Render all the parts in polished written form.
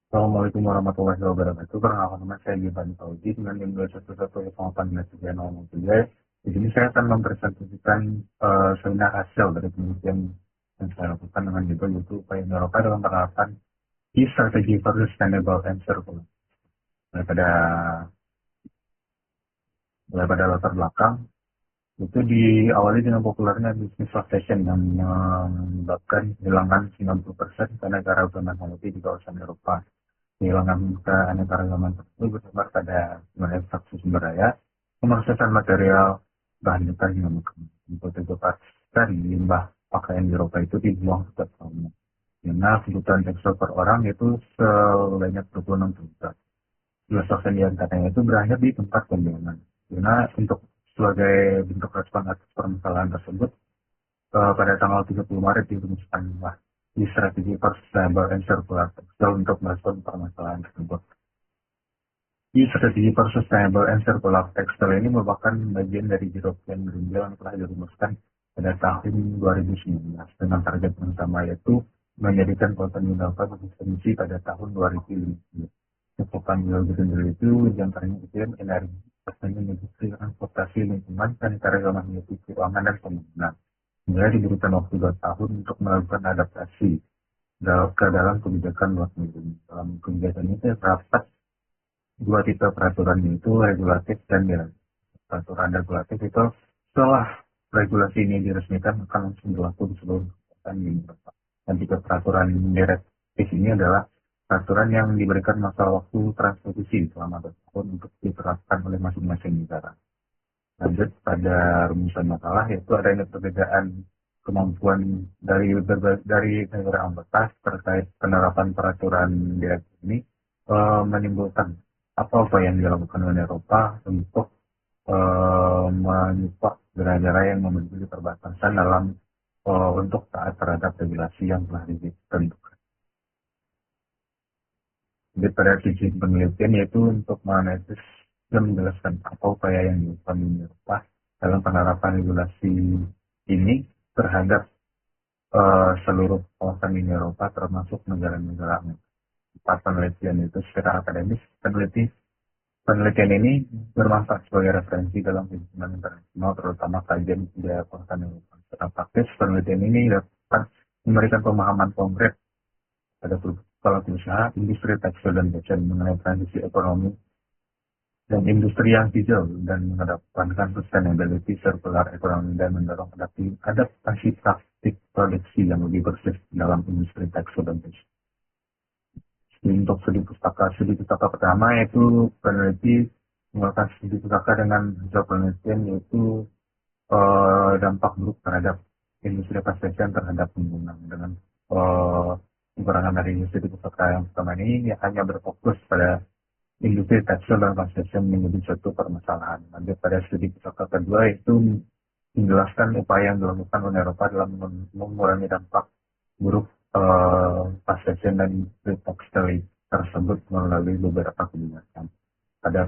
Assalamualaikum warahmatullahi wabarakatuh. Perkenalkan nama saya Giovanni Fauzi dengan NIM 2111893. Di sini saya akan mempresentasikan seminar hasil dari penelitian yang saya lakukan dengan judul yaitu upaya Eropa dalam penerapan key strategy for sustainable and circular. Daripada daripada latar belakang itu diawali dengan populernya bisnis fast fashion yang menyebabkan kehilangan 90% keanekaragaman hayati di kawasan Eropa. Kehilangan keanekaragaman tersebut berdasar pada ekstraksi sumber daya, pemrosesan material, bahan mentah hingga makanan. Untuk itu pastikan limbah pakaian di Eropa itu dibuang setiap tahunnya. Karena kebutuhan tekstil per orang itu sebanyak 26 juta. 11% di antaranya itu berakhir di tempat pembuangan. Karena untuk sebagai bentuk respon atas permasalahan tersebut, pada tanggal 30 Maret dirumuskanlah di strategi for sustainable and circular textile untuk merespon permasalahan tersebut. Di strategi for sustainable and circular textile ini merupakan bagian dari European Green Deal yang telah dirumuskan pada tahun 2019 dengan target yang sama yaitu menjadikan kota Eropa berefisiensi pada tahun 2050. Cakupan Green Deal itu diantaranya iklim, energi, pertanian, industri, transportasi, lingkungan, keanekaragaman hayati, keuangan, dan pembangunan. Dia diberikan waktu 2 tahun untuk melakukan adaptasi ke dalam kebijakan luar negeri. Dalam kebijakan ini terdapat dua tipe peraturan yaitu regulatif dan direktif. Peraturan regulatif itu setelah regulasi ini diresmikan akan langsung berlaku di seluruh kawasan di Eropa. Dan tipe peraturan direktif ini adalah peraturan yang diberikan masa waktu transposisi selama 2 tahun untuk diterapkan oleh masing-masing negara. Lanjut pada rumusan masalah yaitu adanya perbedaan kemampuan dari negara anggota terkait penerapan peraturan direktif ini menimbulkan apa yang dilakukan oleh Eropa untuk menyupport negara-negara yang memiliki perbatasan dalam untuk taat terhadap regulasi yang telah ditentukan. Jadi pada sisi penelitian yaitu untuk menganalisis dan menjelaskan apa upaya yang dilakukan di Eropa dalam penerapan regulasi ini terhadap seluruh kawasan Uni Eropa termasuk negara-negara Amerika. Penelitian itu secara akademis, penelitian ini bermanfaat sebagai referensi dalam hubungan internasional, terutama kajian di kawasan Eropa. Secara praktis, penelitian ini dapat memberikan pemahaman konkret pada pelaku usaha, industri tekstil dan fashion mengenai transisi ekonomi dan industri yang hijau dan mengedepankan sustainability circular ekonomi dan mendorong adaptasi praktik produksi yang lebih bersih dalam industri tekstil dan fashion. Untuk studi pustaka pertama yaitu peneliti melakukan studi pustaka dengan hasil penelitian yaitu dampak buruk terhadap industri fast fashion terhadap lingkungan dengan kekurangan dari studi pustaka yang pertama ini hanya berfokus pada industri tekstil dan fast fashion menjadi suatu permasalahan. Lanjut pada studi pustaka kedua itu menjelaskan upaya yang dilakukan oleh Eropa dalam mengurangi dampak buruk fast fashion dan industri tekstil tersebut melalui beberapa kebijakan. Pada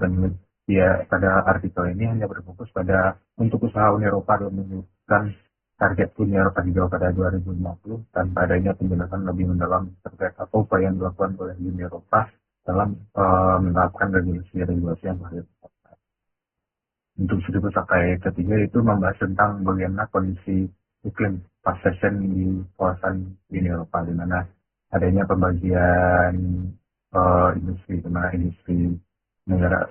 artikel ini hanya berfokus pada untuk usaha Uni Eropa dalam menunjukkan target Uni Eropa hijau pada 2050 tanpa adanya penjelasan lebih mendalam terkait apa upaya yang dilakukan oleh Uni Eropa dalam menerapkan regulasi yang telah ditetapkan. Untuk studi pustaka ketiga itu membahas tentang bagaimana kondisi iklim fast fashion di kawasan Uni Eropa, di mana adanya pembagian industri, di mana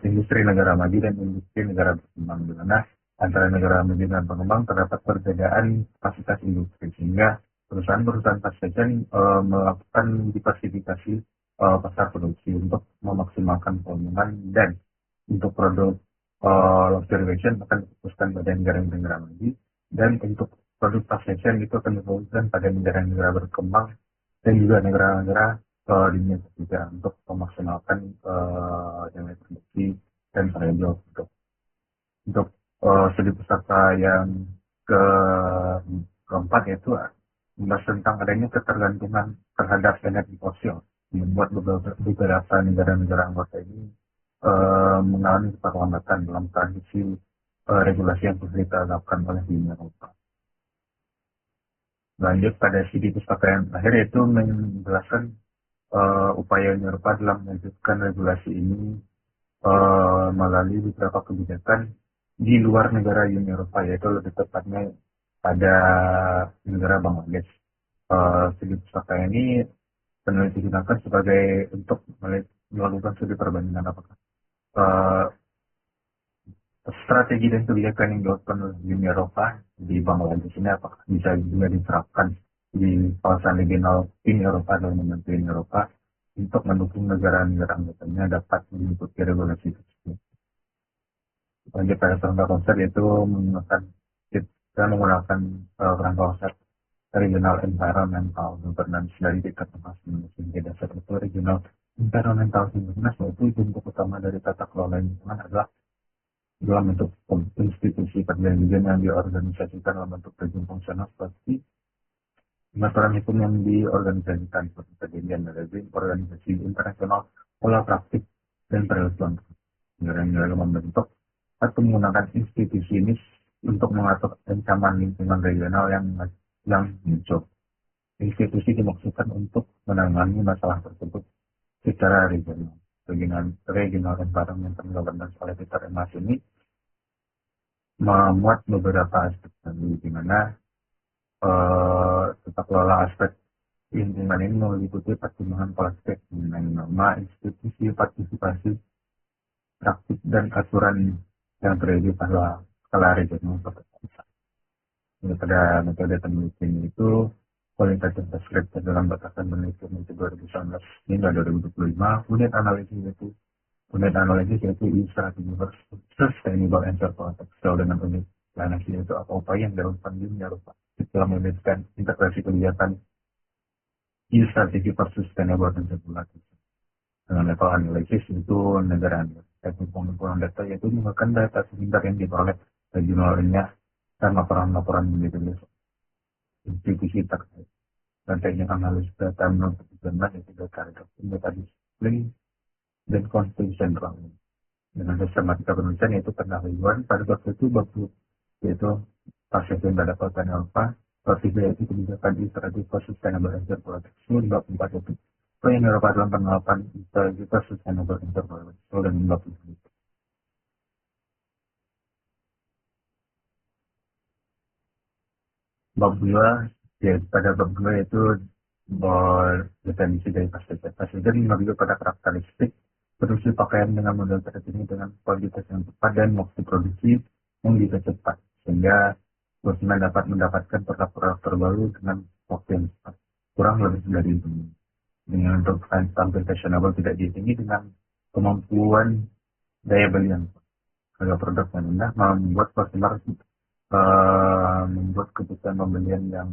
industri negara maju dan industri negara berkembang, di mana antara negara maju dan berkembang terdapat perbedaan kapasitas industri sehingga perusahaan-perusahaan fast fashion melakukan diversifikasi pasar produksi untuk memaksimalkan keuntungan dan untuk produk luxury fashion akan difokuskan pada negara-negara maju dan untuk produk fast fashion itu akan difokuskan pada negara-negara berkembang dan juga negara-negara dunia ketiga untuk memaksimalkan nilai produksi dan variabel untuk studi pustaka yang keempat yaitu membahas tentang adanya ketergantungan terhadap energi fosil membuat beberapa negara-negara anggota ini mengalami keterlambatan dalam transisi regulasi yang telah ditetapkan oleh Uni Eropa. Lanjut pada studi pustaka yang terakhir yaitu menjelaskan upaya Uni Eropa dalam mewujudkan regulasi ini melalui beberapa kebijakan di luar negara Uni Eropa, yaitu lebih tepatnya pada negara Bangladesh. Studi pustaka ini peneliti gunakan sebagai untuk melakukan studi perbandingan apakah uh, strategi dan kebijakan yang dilakukan oleh Uni Eropa di Bangladesh ini apakah bisa juga diterapkan di kawasan regional Uni Eropa dan membantu Uni Eropa untuk mendukung negara-negara anggotanya dapat mengikuti regulasi tersebut. Lanjut pada kerangka konsep yaitu kerangka konsep regional environmental governance dari tingkat nasional hingga dasar itu regional environmental governance, yaitu bentuk utama dari tata kelola lingkungan adalah dalam bentuk institusi perjanjian yang diorganisasikan dalam bentuk rejim fungsional seperti aturan hukum yang diorganisasikan seperti perjanjian rezim organisasi internasional, pola praktik dan perilaku negara-negara membentuk atau menggunakan institusi ini untuk mengatur ancaman lingkungan regional yang muncul. Institusi dimaksudkan untuk menangani masalah tersebut secara regional. Regional environmental governance oleh Peter Emas ini memuat beberapa aspek di mana tata kelola aspek lingkungan ini meliputi pertimbangan aspek mengenai norma, institusi, partisipasi, praktik dan aturan yang terjadi pada skala regional. Pada metode penelitian itu kualitatif deskriptif dalam batasan penelitian itu 2019 hingga 2025. Unit analisis yaitu strategi sustainable and circular textile dengan unit analisis yaitu apa upaya yang dilakukan di Uni Eropa dalam mewujudkan integrasi kebijakan strategi for sustainable and circular textile. Dengan level analisis itu negara teknik pengumpulan data yaitu menggunakan data sebentar yang diperoleh regionalnya dan laporan-laporan yang ditulis institusi terkait dan teknik analisis data menurut kebijakan yaitu data disiplin dan konsisten sentral dengan sistematika penulisan yaitu pendahuluan pada bab itu yaitu pasien yang dapatkan alfa bab 3 yaitu kebijakan strategi for sustainable and circular textile di bab 4 yaitu yang Eropa dalam penerapan strategi for sustainable and circular textile dan bab 7. Bab 2 yaitu pada bab 2 yaitu definisi dari fasilitas mengacu pada karakteristik produksi pakaian dengan model terkini dengan kualitas yang tepat dan waktu produksi yang bisa cepat sehingga konsumen dapat mendapatkan produk-produk terbaru dengan waktu yang cepat kurang lebih dari itu dengan untuk tampil fashionable tidak diiringi dengan kemampuan daya beli yang harga produk yang rendah membuat konsumen membuat keputusan pembelian yang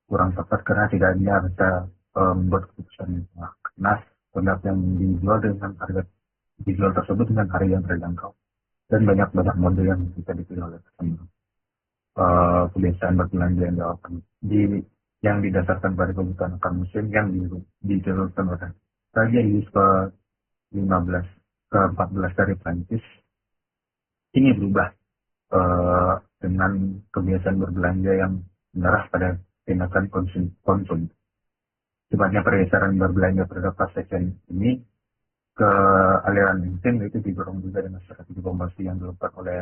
kurang tepat karena tidak hanya bisa membuat keputusan yang salah karena produk yang dijual tersebut dengan harga yang terjangkau dan banyak model yang bisa dipilih oleh customer. Kebiasaan berbelanja yang dilakukan yang didasarkan pada kebutuhan akan musim yang dijalankan oleh Raja Louis ke-14 dari Prancis ini berubah dengan kebiasaan berbelanja yang mengarah pada tindakan konsum. Sifatnya pergeseran berbelanja produk fast fashion ini ke aliran mainstream itu didorong juga dengan strategi promosi yang dilakukan oleh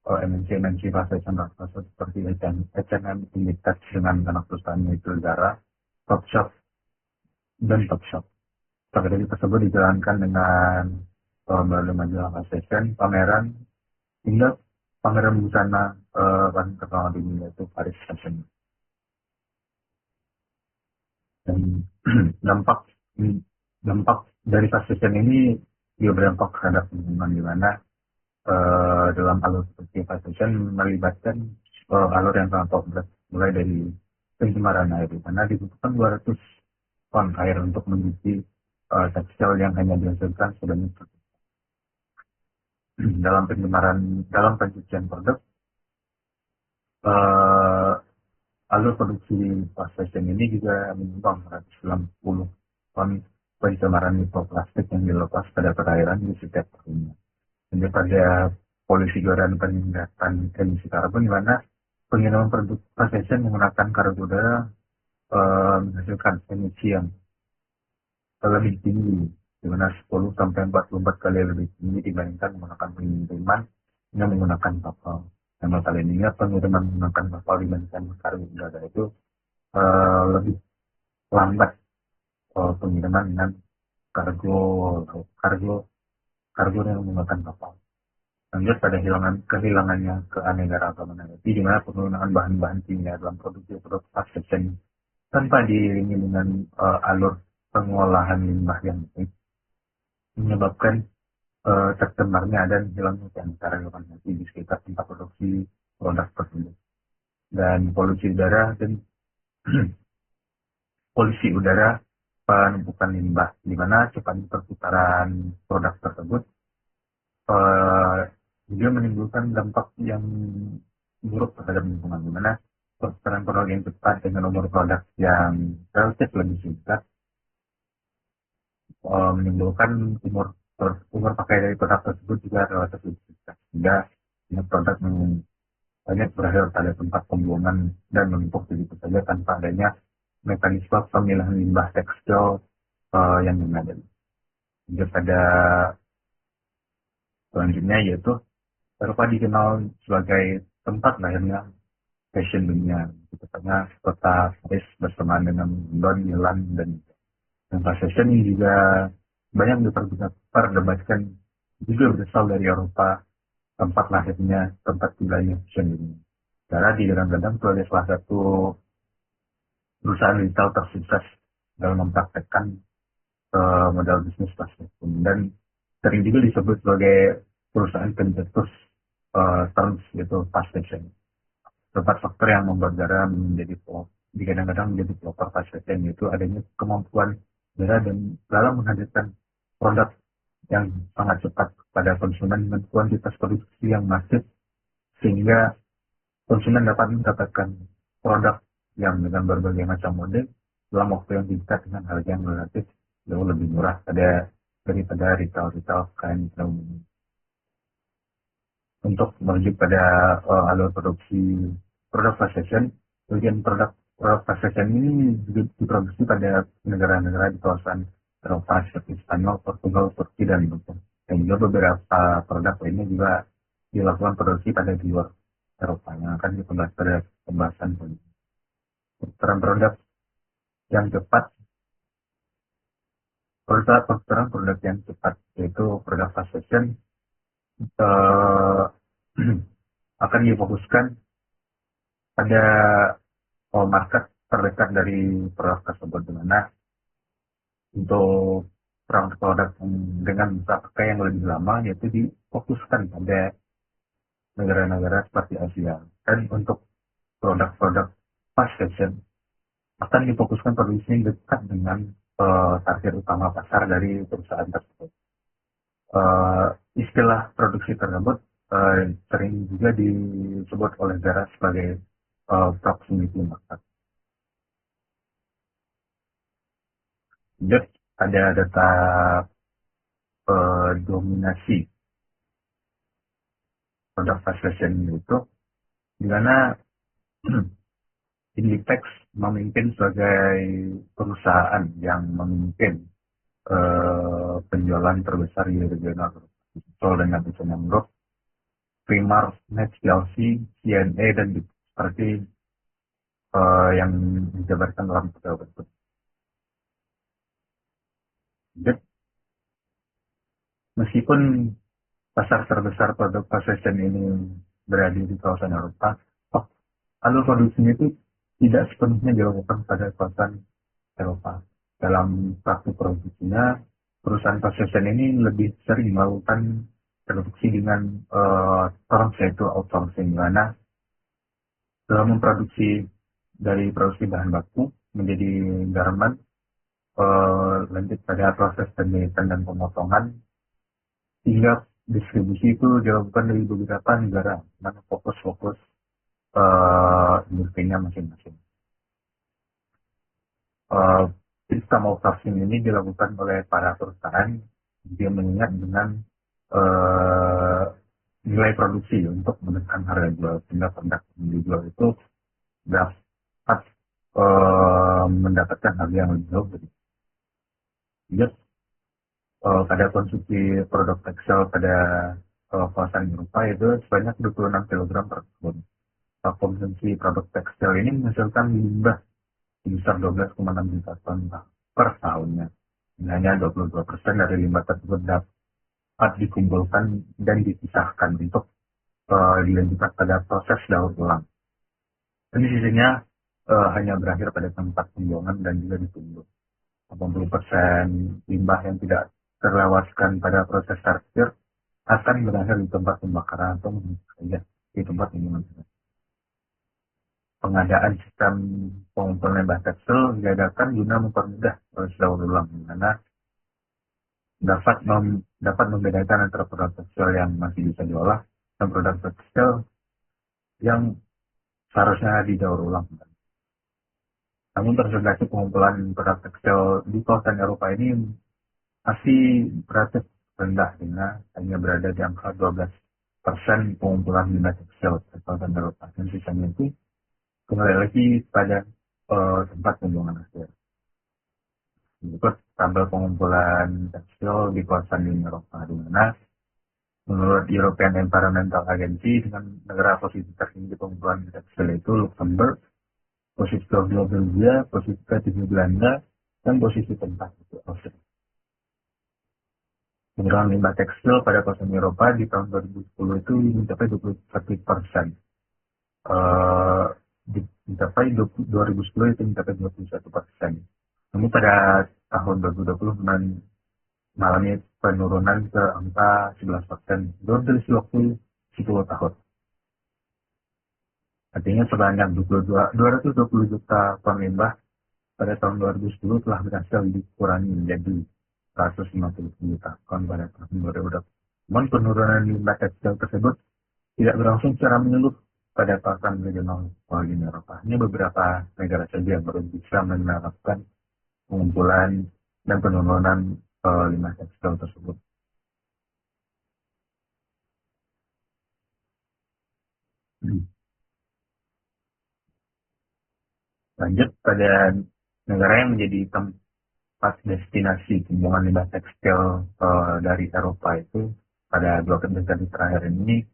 MNC fast fashion raksasa seperti H&M, Inditex dengan anak perusahaannya itu Zara, Topshop, dan Topshop. Strategi tersebut dijalankan dengan melalui majalah fast fashion, pameran, hingga pameran busana paling terkenal di dunia itu Paris Fashion. Dan dampak dari fast fashion ini juga berdampak terhadap lingkungan di mana dalam alur seperti fast fashion melibatkan alur yang sangat kompleks mulai dari pencemaran air di mana dibutuhkan 200 ton air untuk mencuci tekstil yang hanya dihasilkan sebanyak dalam pencucian produk alur produksi fast fashion ini juga menyumbang 190 ton pencemaran mikroplastik yang dilepas pada perairan di setiap tahunnya. Dan pada polusi udara dan peningkatan emisi karbon di mana pengiriman produk fast fashion menggunakan karbon udara menghasilkan emisi yang lebih tinggi, di mana 10 sampai 44 kali lebih tinggi dibandingkan menggunakan pengiriman yang menggunakan kapal. Yang kalian ingat, pengiriman menggunakan kapal dibandingkan kargo udara itu lebih lambat pengiriman dengan kargo kargo kargo yang menggunakan kapal. Lanjut pada kehilangannya keanekaragaman hayati, di mana penggunaan bahan-bahan kimia dalam produksi produk fast fashion tanpa diiringi dengan alur pengolahan limbah yang baik menyebabkan tercemarnya dan hilangnya keanekaragaman hayati di sekitar tempat produksi produk tersebut. Dan polusi udara dan polusi udara penumpukan limbah, di mana cepat perputaran produk tersebut juga menimbulkan dampak yang buruk terhadap lingkungan, di mana perputaran produk yang cepat dengan umur produk yang relatif lebih singkat menimbulkan umur pakai dari produk tersebut juga relatif lebih singkat, sehingga produk banyak berakhir pada tempat pembuangan dan menumpuk begitu saja tanpa adanya mekanisme pemilahan limbah tekstil yang memadai. Juga pada selanjutnya yaitu Eropa dikenal sebagai tempat lahirnya fashion dunia, tepatnya kota Paris bersamaan dengan London, Milan, dan fast fashion ini juga banyak diperdebatkan juga berasal dari Eropa, tempat lahirnya, tempat tinggalnya fashion dunia. Karena digadang-gadang sebagai salah satu perusahaan retail tersukses dalam mempraktekkan modal bisnis fast fashion, dan sering juga disebut sebagai perusahaan pencetus terms yaitu fast fashion. Tempat faktor yang membuat Zara kadang-kadang menjadi pelopor fast fashion, yaitu adanya kemampuan Zara dan dalam menghadirkan produk yang sangat cepat pada konsumen dengan kuantitas produksi yang masif, sehingga konsumen dapat mendapatkan produk yang dengan berbagai macam model dalam waktu yang singkat dengan harga yang relatif jauh lebih murah daripada retail kain umumnya. Untuk merujuk pada alur produksi produk fast fashion, bagian produk fast fashion ini diproduksi pada negara-negara di kawasan Eropa seperti Spanyol, Portugal, Turki, dan Indonesia. Dan juga beberapa produk lainnya juga dilakukan produksi pada di luar Eropa yang akan dibahas pada pembahasan selanjutnya. Produk yang cepat, produk yang cepat yaitu produk fast fashion akan difokuskan pada market terdekat dari produk tersebut, di mana untuk produk dengan masa pakai yang lebih lama yaitu difokuskan pada negara-negara seperti Asia. Dan untuk produk-produk fast fashion akan difokuskan produksinya dekat dengan target utama pasar dari perusahaan tersebut. Istilah produksi tersebut sering juga disebut oleh Zara sebagai proximity market. Jadi ada data dominasi produk fast fashion itu, di mana Inditex memimpin sebagai perusahaan yang memimpin penjualan terbesar di regional dengan H&M Group, Primark, Next PLC, C&A, dan seperti yang dijabarkan dalam video berikut. Meskipun pasar terbesar produk fast fashion ini berada di kawasan Eropa, alur produksinya itu tidak sepenuhnya dilakukan pada kawasan Eropa. Dalam praktik produksinya, perusahaan fast fashion ini lebih sering melakukan produksi dengan terms yaitu outsourcing, di mana dalam memproduksi dari produksi bahan baku menjadi garment, lanjut pada proses penjahitan dan pemotongan, hingga distribusi itu dilakukan dari beberapa negara, mana fokus industrinya masing-masing. Sistem outsourcing ini dilakukan oleh para perusahaan, dia mengingat dengan nilai produksi untuk menekan harga jual, sehingga produk yang dijual itu dapat mendapatkan harga yang lebih jauh. Just pada konsumsi produk tekstil pada kawasan Eropa itu sebanyak 26 kilogram per tahun. Konsumsi produk tekstil ini menghasilkan limbah sebesar 12,6 juta ton per tahunnya. Hanya 22% dari limbah tersebut dapat dikumpulkan dan dipisahkan untuk dilanjutkan pada proses daur ulang. Ini sisanya hanya berakhir pada tempat pembuangan dan juga ditumbuk. 80% limbah yang tidak terlewatkan pada proses sortir akan berakhir di tempat pembakaran atau saja di tempat pembuangan. Pengadaan sistem pengumpulan limbah tekstil diadakan guna mempermudah proses daur ulang, karena dapat membedakan antara produk tekstil yang masih bisa diolah dan produk tekstil yang seharusnya didaur ulang. Namun persentase pengumpulan produk tekstil di kawasan Eropa ini masih relatif rendah, dengan hanya berada di angka 12% pengumpulan limbah tekstil di kawasan Eropa, dan sisanya itu kembali lagi pada tempat pembuangan akhir. Berikut tabel pengumpulan tekstil di kawasan Uni Eropa, di mana menurut European Environmental Agency dengan negara posisi tertinggi pengumpulan tekstil itu Luxembourg, posisi kedua Belgia, posisi ketiga Belanda, dan posisi keempat itu Austria. Penggunaan limbah tekstil pada kawasan Eropa di tahun 2010 itu mencapai 21%. Mencapai 2010 itu mencapai 21%. Namun pada tahun 2020 mengalami penurunan ke angka 11% dari waktu 10 tahun. Artinya sebanyak 220 juta ton limbah pada tahun 2010 telah berhasil dikurangi menjadi 150 juta ton pada tahun 2020. Namun penurunan limbah tekstil tersebut tidak berlangsung secara menyeluruh pada kawasan regional Uni Eropa. Hanya beberapa negara saja yang baru bisa menerapkan pengumpulan dan penurunan limbah tekstil tersebut. Lanjut pada negara yang menjadi tempat destinasi pembuangan limbah tekstil dari Eropa itu pada 2 dekade terakhir ini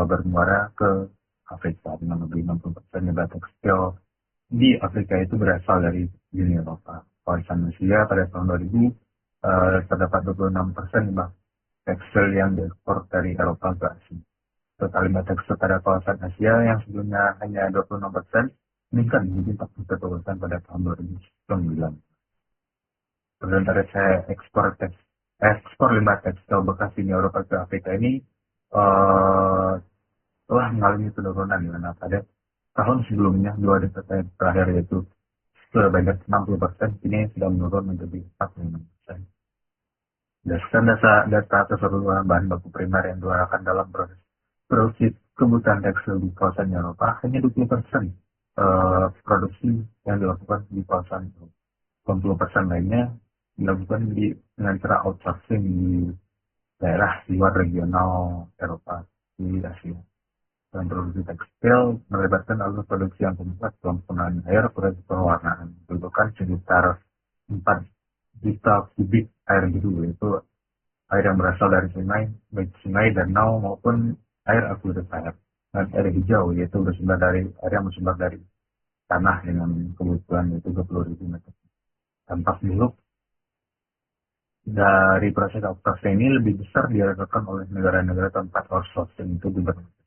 bermuara ke Afrika, dengan lebih 60% limbah tekstil di Afrika itu berasal dari Uni Eropa. Kawasan Asia pada tahun 2000 terdapat 26% limbah tekstil yang diekspor dari Eropa ke Asia. Total limbah tekstil pada kawasan Asia yang sebelumnya hanya 26% meningkat menjadi 41% pada tahun 2009. Persentase ekspor limbah tekstil bekas Uni Eropa ke Afrika ini telah mengalami penurunan, di mana pada tahun sebelumnya 2 dekade terakhir yaitu sebanyak 60%, kini sudah menurun menjadi 45%. Berdasarkan data keseluruhan bahan baku primer yang digunakan dalam proses produksi kebutuhan tekstil di kawasan Eropa, hanya 20% produksi yang dilakukan di kawasan itu. 20% lainnya dilakukan dengan cara outsourcing di daerah luar regional Eropa, di Asia. Dan produksi tekstil melibatkan alur produksi yang kompleks, penggunaan air, proses pewarnaan, membutuhkan sekitar 4 juta kubik air biru, yaitu air yang berasal dari baik sungai, danau maupun air aquifer, dan air hijau, yaitu air yang bersumber dari tanah dengan kebutuhan yaitu 20.000 meter. Dampak buruk dari proses outsourcing ini lebih besar dirasakan oleh negara-negara tempat outsourcing itu diberlakukan.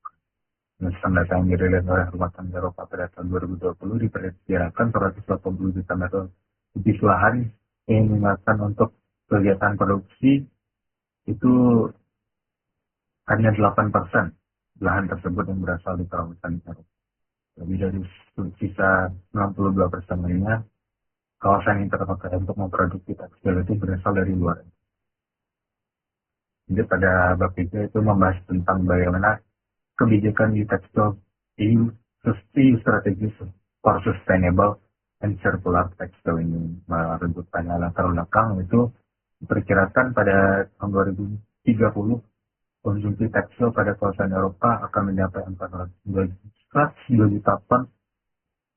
Berdasarkan data yang dirilis oleh Rumah Tangga Eropa pada tahun 2020, diperkirakan 180 juta meter kubik lahan yang digunakan untuk kegiatan produksi itu hanya 8% lahan tersebut yang berasal di kawasan Eropa. Lebih dari sisa 62% lainnya kawasan yang terpakai untuk memproduksi tekstil itu berasal dari luar. Jadi pada bab itu membahas tentang bagaimana kebijakan di tekstil EU strategis for sustainable and circular textile ini merujuk pada latar belakang itu diperkirakan pada tahun 2030 konsumsi tekstil pada kawasan Eropa akan mencapai 402 juta ton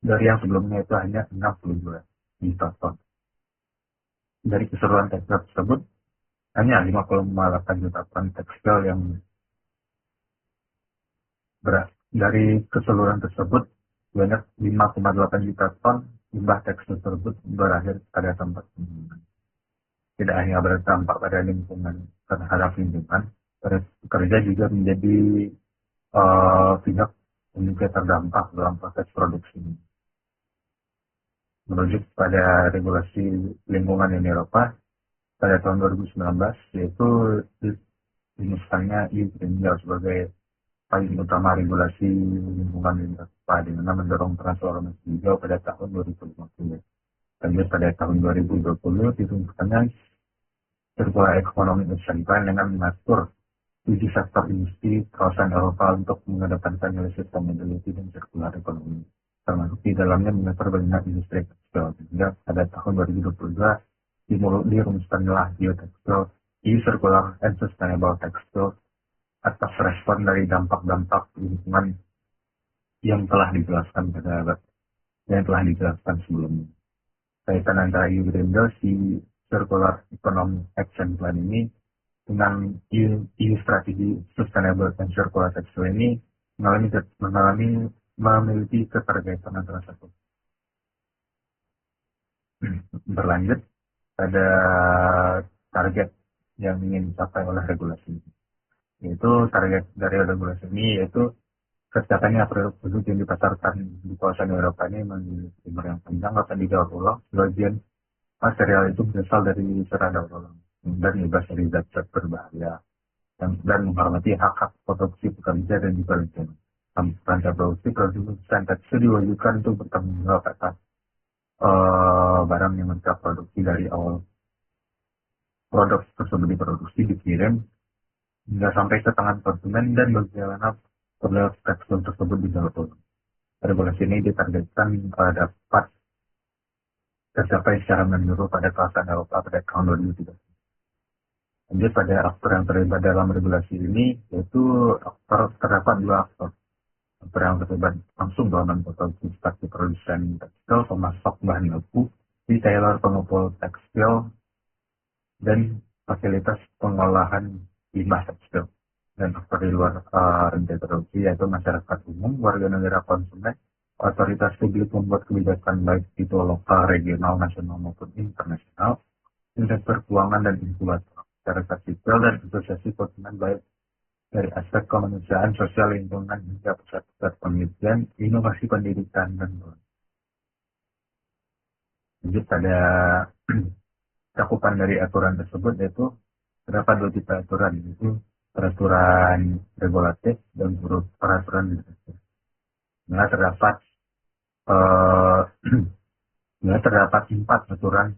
dari yang sebelumnya itu hanya 62 juta ton. dari keseluruhan tekstil tersebut, hanya 50,8 juta ton tekstil yang dari keseluruhan tersebut, banyak 5,8 juta ton limbah tekstil tersebut berakhir pada tempat pembuangan. Tidak hanya berdampak pada lingkungan terhadap lingkungan, pekerja juga menjadi pihak yang juga terdampak dalam proses produksi. Merujuk pada regulasi lingkungan Uni Eropa pada tahun 2019, yaitu dimusnahkannya EU Green Deal sebagai paling utama regulasi lingkungan Uni Eropa dengan mendorong transformasi hijau pada tahun 2050. Lanjut pada tahun 2020 dirumuskannya Circular Economy Action Plan dengan mengatur 7 sektor industri kawasan Eropa untuk mengedepankan nilai sustainability dan circular economy, termasuk di dalamnya mengatur banyak industri tekstil. Sehingga pada tahun 2022 dirumuskanlah Geotextile, Circular and Sustainable Textile atas respon dari dampak-dampak lingkungan yang telah dijelaskan sebelumnya. Kaitan antara EU Green Deal, si Circular Economy Action Plan ini dengan EU Strategi Sustainable and Circular Textile ini memiliki keterkaitan antara satu. Berlanjut pada target yang ingin dicapai oleh regulasi ini. Yaitu target dari regulasi ini yaitu tercapainya produk yang dipasarkan di kawasan Eropa ini memiliki umur yang panjang akan didaur ulang. Sebagian material itu berasal dari serat daur ulang dan bebas dari zat-zat berbahaya dan menghormati hak-hak produksi pekerja dan juga lingkungan. Rantai produsen tekstil diwajibkan untuk bertanggung jawab atas barang yang mereka produksi dari awal produk tersebut diproduksi, dikirim hingga sampai ke tangan konsumen dan bagaimana produk tekstil tersebut didaur ulang. Regulasi ini ditargetkan dapat tercapai secara menyeluruh pada kawasan Eropa pada tahun 2030. Lanjut pada aktor yang terlibat dalam regulasi ini, yaitu terdapat dua aktor. Aktor yang terlibat langsung dalam produksi seperti produsen tekstil, pemasok bahan baku, retailer pengepul tekstil, dan fasilitas pengolahan limbah tekstil. Dan aktor di luar rantai produksi yaitu masyarakat umum, warga negara konsumen, otoritas publik membuat kebijakan baik itu lokal, regional, nasional maupun internasional, investor keuangan dan inkubasi, masyarakat sipil dan asosiasi konsumen baik dari aspek kemanusiaan, sosial, lingkungan hingga pusat-pusat penelitian, inovasi pendidikan dan lain. Lanjut pada cakupan dari aturan tersebut yaitu terdapat dua tipe aturan, yaitu peraturan regulatif dan peraturan legislatif. Nah, terdapat 4 aturan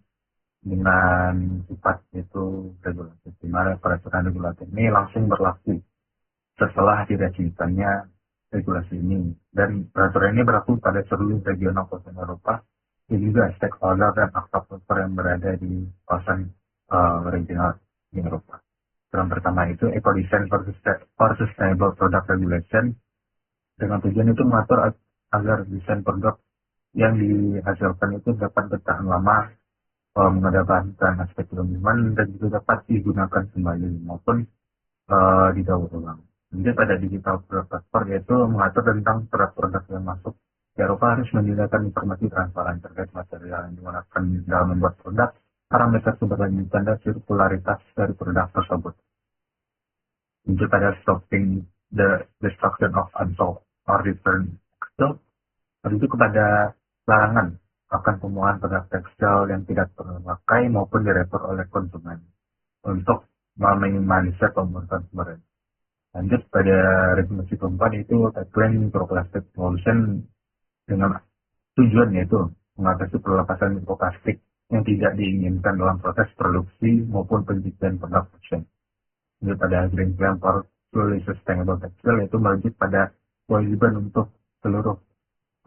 dengan sifat yaitu regulatif, di mana peraturan regulatif ini langsung berlaku setelah direvisikannya regulasi ini, dan peraturan ini berlaku pada seluruh regional kawasan Eropa dan juga stakeholder dan aktor yang berada di kawasan regional di Eropa. Yang pertama itu Ecodesign for Sustainable Product Regulation, dengan tujuan itu mengatur agar desain produk yang dihasilkan itu dapat bertahan lama, mengedepankan aspek lingkungan dan juga dapat digunakan kembali maupun didaur ulang. Jadi pada digital product passport yaitu mengatur tentang produk yang masuk di Eropa harus menyediakan informasi transparan terkait material yang digunakan dalam membuat produk, parameter keberlanjutan dan sirkularitas dari produk tersebut. Jadi pada stopping the destruction of unsold or returned textile, itu kepada larangan akan pembuangan produk tekstil yang tidak terpakai maupun diretur oleh konsumen untuk meminimalisir pembuatan kemarin. Lanjut pada regulasi keempat itu tackling microplastic pollution, dengan tujuan yaitu mengatasi pelepasan mikroplastik yang tidak diinginkan dalam proses produksi maupun penelitian produk fashion. Lanjut pada Green Plan for Fully Sustainable Textile yaitu merujuk pada kewajiban untuk seluruh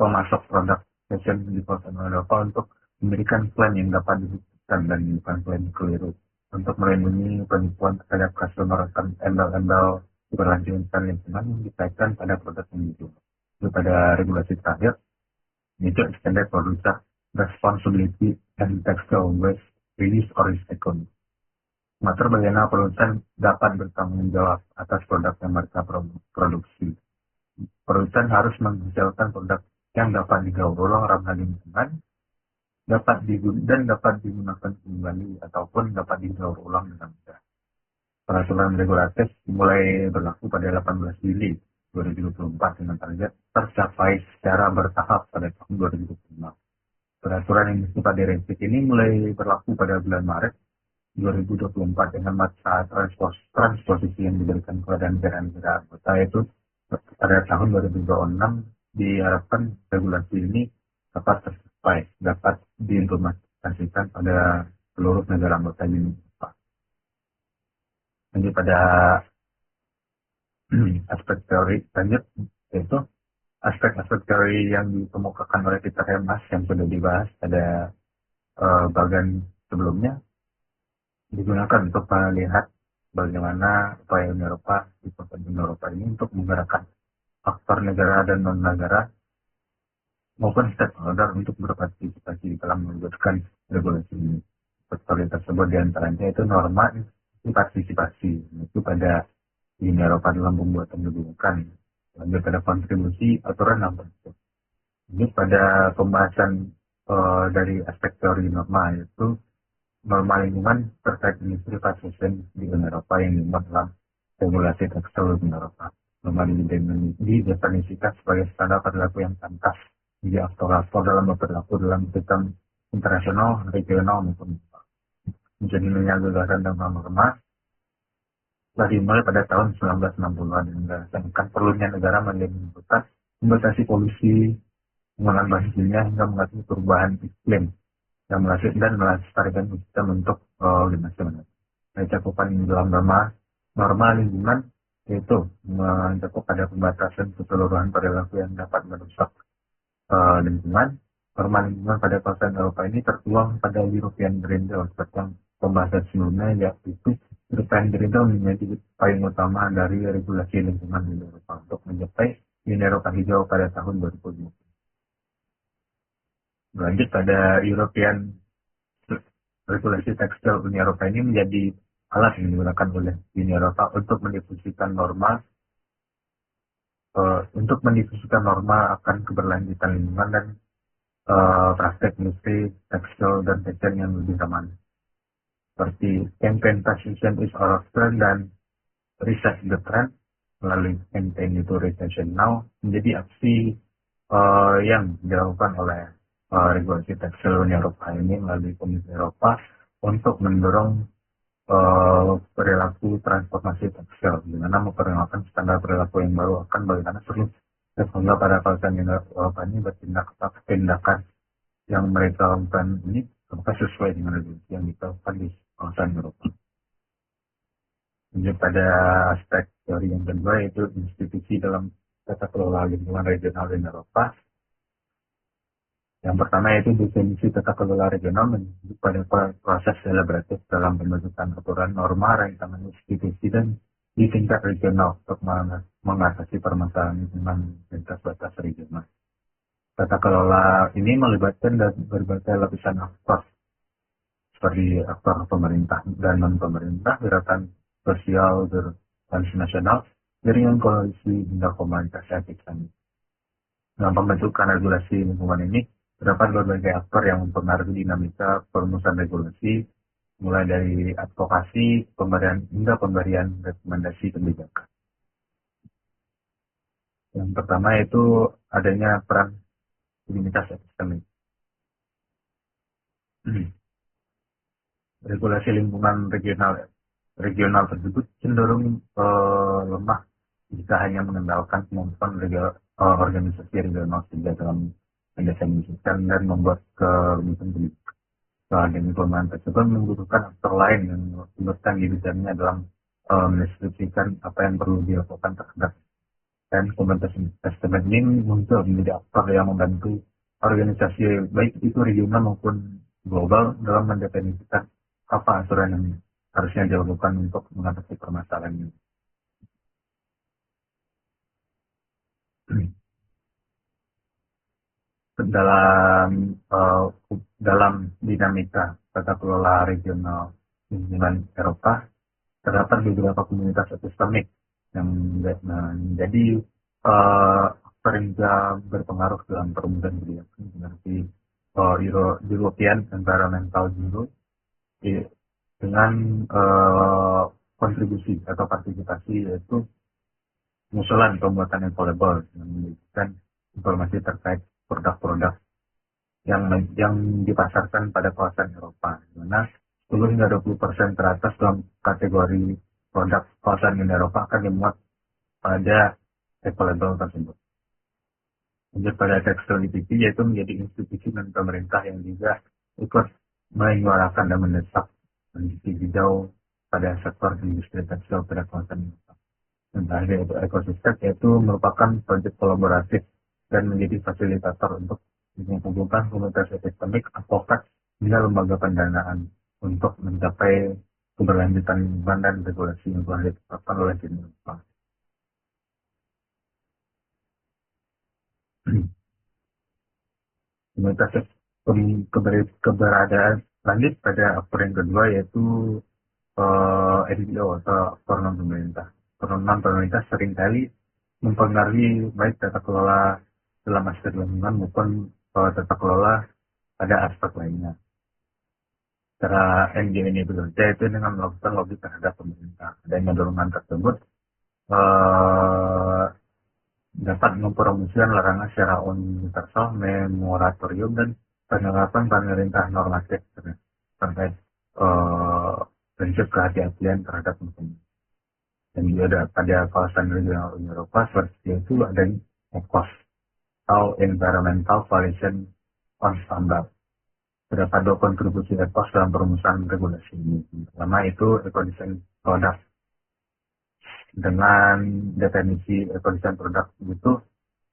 pemasok produk fashion di kawasan Eropa untuk memberikan plan yang dapat dibutuhkan dan bukan plan keliru untuk melindungi penipuan terhadap customer embel-embel keberlanjutan lingkungan yang dikaitkan pada produk yang dijual. Lalu pada regulasi terakhir, yaitu Extended Producer Responsibility and Textile Waste reuse or recycle. Mengatur bagaimana perusahaan dapat bertanggung jawab atas produk yang mereka produksi. Perusahaan harus menghasilkan produk yang dapat didaur ulang ramah lingkungan, dan dapat digunakan kembali ataupun dapat didaur ulang dengan mudah. Peraturan regulatif mulai berlaku pada 18 Juli 2024 dengan target tercapai secara bertahap pada tahun 2025. Peraturan yang bersifat direvisi ini mulai berlaku pada bulan Maret 2024 dengan masa transposisi yang diberikan kepada negara-negara anggota, yaitu pada tahun 2026. Diharapkan regulasi ini dapat diimplementasikan pada seluruh negara anggota Uni Eropa. Lanjut pada aspek teori lanjut, yaitu aspek-aspek teori yang dikemukakan oleh Peter Hermas yang sudah dibahas pada bagian sebelumnya, digunakan untuk melihat bagaimana upaya Uni Eropa ini untuk menggerakkan aktor negara dan non-negara maupun stakeholder untuk berpartisipasi dalam mewujudkan regulasi ini. Faktor tersebut diantaranya itu norma partisipasi, itu pada Uni Eropa dalam pembuatan kebijakan. Lanjut pada kontribusi aturan dan bentuk. Ini pada pembahasan dari aspek teori norma, yaitu norma lingkungan terkait industri fast fashion di Uni Eropa yang dimuat dalam regulasi tekstil Uni Eropa. Norma didefinisikan sebagai standar perilaku yang pantas bagi aktor-aktor dalam berperilaku dalam sistem internasional, regional maupun global. Menjadinya gagasan dan norma telah dimulai pada tahun 1960-an dengan menggagaskan perlunya negara membatasi polusi, penggunaan bahan kimia hingga mengatasi perubahan iklim dan melestarikan sistem untuk generasi mendatang. Cakupan dalam norma lingkungan yaitu mencakup pada pembatasan keseluruhan perilaku yang dapat merusak lingkungan. Norma lingkungan pada kawasan Eropa ini tertuang pada European Green Deal seperti yang pembahasan sebelumnya, yaitu European Green Deal menjadi payung utama dari regulasi lingkungan di Eropa untuk mencapai Uni Eropa hijau pada tahun 2020. Lanjut pada European regulasi tekstil Uni Eropa ini menjadi alat yang digunakan oleh Uni Eropa untuk mendiskusikan norma akan keberlanjutan lingkungan dan praktek industri tekstil dan fashion yang lebih ramah, seperti campaign Fashion is our turn dan Reset the Trend. Melalui campaign itu Recession Now menjadi aksi yang dilakukan oleh regulasi tekstil Uni Eropa ini melalui Komisi Eropa untuk mendorong perilaku transformasi tekstil, di mana memperkenalkan standar perilaku yang baru akan bagaimana seluruh stakeholder pada kawasan Eropa ini bertindak atas tindakan yang mereka lakukan ini apakah sesuai dengan regulasi yang dilakukan di kawasan Eropa. Lanjut pada aspek teori yang kedua, yaitu institusi dalam tata kelola lingkungan regional di Eropa. Yang pertama yaitu definisi tata kelola regional menunjuk pada proses deliberatif dalam pembentukan aturan norma rancangan institusi dan di tingkat regional untuk mengatasi permasalahan lingkungan lintas batas regional. Tata kelola ini melibatkan berbagai lapisan aktor seperti aktor pemerintah dan non-pemerintah, gerakan sosial, transnasional, jaringan koalisi hingga komunitas aktivis. Dalam pembentukan regulasi lingkungan ini terdapat berbagai aktor yang mempengaruhi dinamika perumusan regulasi, mulai dari advokasi, pemberian rekomendasi kebijakan. Yang pertama itu adanya peran komunitas eksternal. Regulasi lingkungan regional tersebut cenderung lemah jika hanya mengandalkan kemampuan organisasi regional saja dalam mendefinisikan dan membuat kebijakan. Dan implementasi tersebut membutuhkan aktor lain yang melibatkan di bidangnya dalam mendeskripsikan apa yang perlu dilakukan terhadap, dan komunitas estimate ini muncul menjadi aktor yang membantu organisasi baik itu regional maupun global dalam mendefinisikan apa aturan yang harusnya dilakukan untuk mengatasi permasalahan ini. Dalam dalam dinamika tata kelola regional lingkungan Eropa, terdapat beberapa komunitas epistemik yang menjadi faktor yang juga berpengaruh dalam perumusan kebijakan seperti European Environmental Bureau dengan kontribusi atau partisipasi, yaitu pengusulan pembuatan eco-label yang memberikan informasi terkait produk-produk yang dipasarkan pada kawasan Eropa, di mana 10 hingga 20% teratas dalam kategori produk kawasan Uni Eropa akan dimuat pada eco-label tersebut. Lanjut pada tekstil IPP, yaitu menjadi institusi dan pemerintah yang juga ikut menyuarakan dan mendesak kondisi hijau pada sektor industri tekstil pada kawasan Eropa. Dan terakhir yaitu ekosistem, yaitu merupakan proyek kolaboratif dan menjadi fasilitator untuk mengumpulkan komunitas epistemik, advokat, hingga lembaga pendanaan untuk mencapai keberlanjutan lingkungan dan regulasi yang telah ditetapkan oleh Eropa. Komunitas keberadaan lanjut pada aktor yang kedua, yaitu NGO atau aktor non pemerintah. Aktor non pemerintah seringkali mempengaruhi baik tata kelola dalam aspek lingkungan maupun tata kelola pada aspek lainnya. Cara NGO ini bekerja itu dengan melakukan lobby terhadap pemerintah. Adanya dorongan tersebut dapat mempromosikan larangan secara universal, moratorium, dan penerapan pemerintah normatif terkait prinsip kehati-hatian terhadap lingkungan. Dan juga ada pada kawasan regional Uni Eropa seperti itu ada ECOS atau Environmental Coalition on Standard. Terdapat dua kontribusi ECOS dalam perumusan regulasi ini. Pertama itu eco-design product. Dengan definisi eco-design produk itu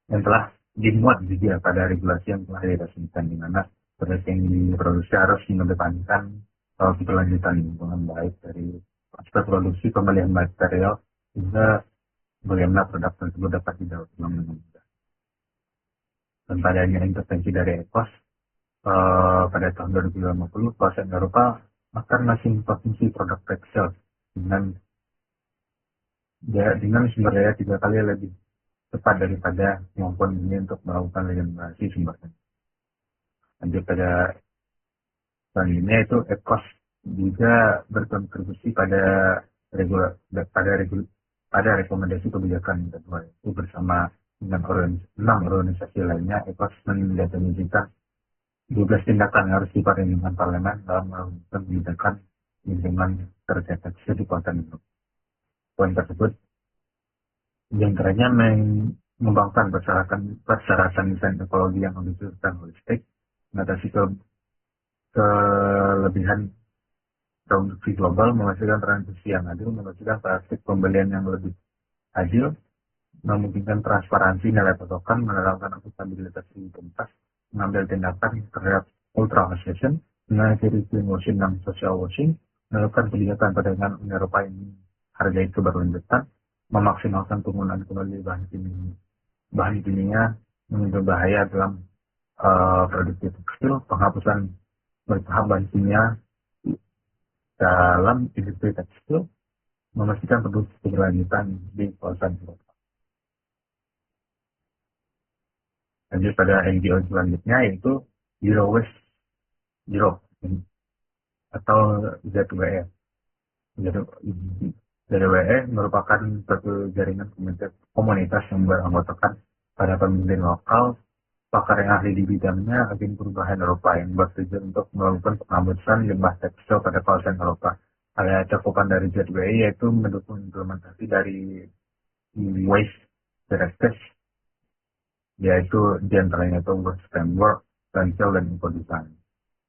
yang telah dimuat juga pada regulasi yang telah diresmikan, di mana produk yang diproduksi harus mengedepankan keberlanjutan lingkungan baik dari aspek produksi, pembelian material, hingga bagaimana produk tersebut dapat didaur ulang dengan mudah. Dan padanya intervensi dari ECOS pada tahun 2050, kawasan Eropa akan masih mengkonsumsi produk tekstil dengan sumber daya 3 kali lebih cepat daripada kemampuan ini untuk melakukan regenerasi sumber daya. Lanjut pada selanjutnya itu ECOS juga berkontribusi pada rekomendasi kebijakan yang kedua, itu bersama dengan 6 organisasi lainnya. ECOS mendefinisikan 12 tindakan yang harus dipertimbangkan parlemen dalam melakukan kebijakan lingkungan terkait tekstil di kawasan itu. Poin tersebut diantaranya mengembangkan persyaratan desain ekologi yang ambisius dan holistik, mengatasi kelebihan produksi global, menghasilkan transisi yang adil, menghasilkan praktik pembelian yang lebih adil, memungkinkan transparansi nilai patokan, menerapkan akuntabilitas integritas, mengambil tindakan terhadap ultra fashion, mengakhiri greenwashing dan social washing, melakukan kebijakan perdagangan Uni Eropa yang harga itu berlanjutan, memaksimalkan penggunaan kembali bahan kimia yang berbahaya dalam produksi tekstil, penghapusan bertahap bahan kimia dalam industri tekstil, memastikan produksi keberlanjutan di kawasan Eropa. Lanjut pada NGO selanjutnya, yaitu Zero Waste Europe atau ZWE. ZWE merupakan suatu jaringan komunitas yang beranggotakan pada pemimpin lokal, pakar yang ahli di bidangnya, agen perubahan Eropa yang bertujuan untuk melakukan penghapusan limbah tekstil pada kawasan Eropa. Area cakupan dari ZWE yaitu mendukung implementasi dari Waste Directive, yaitu diantaranya itu Work Framework, Landfill, dan Eco-Design.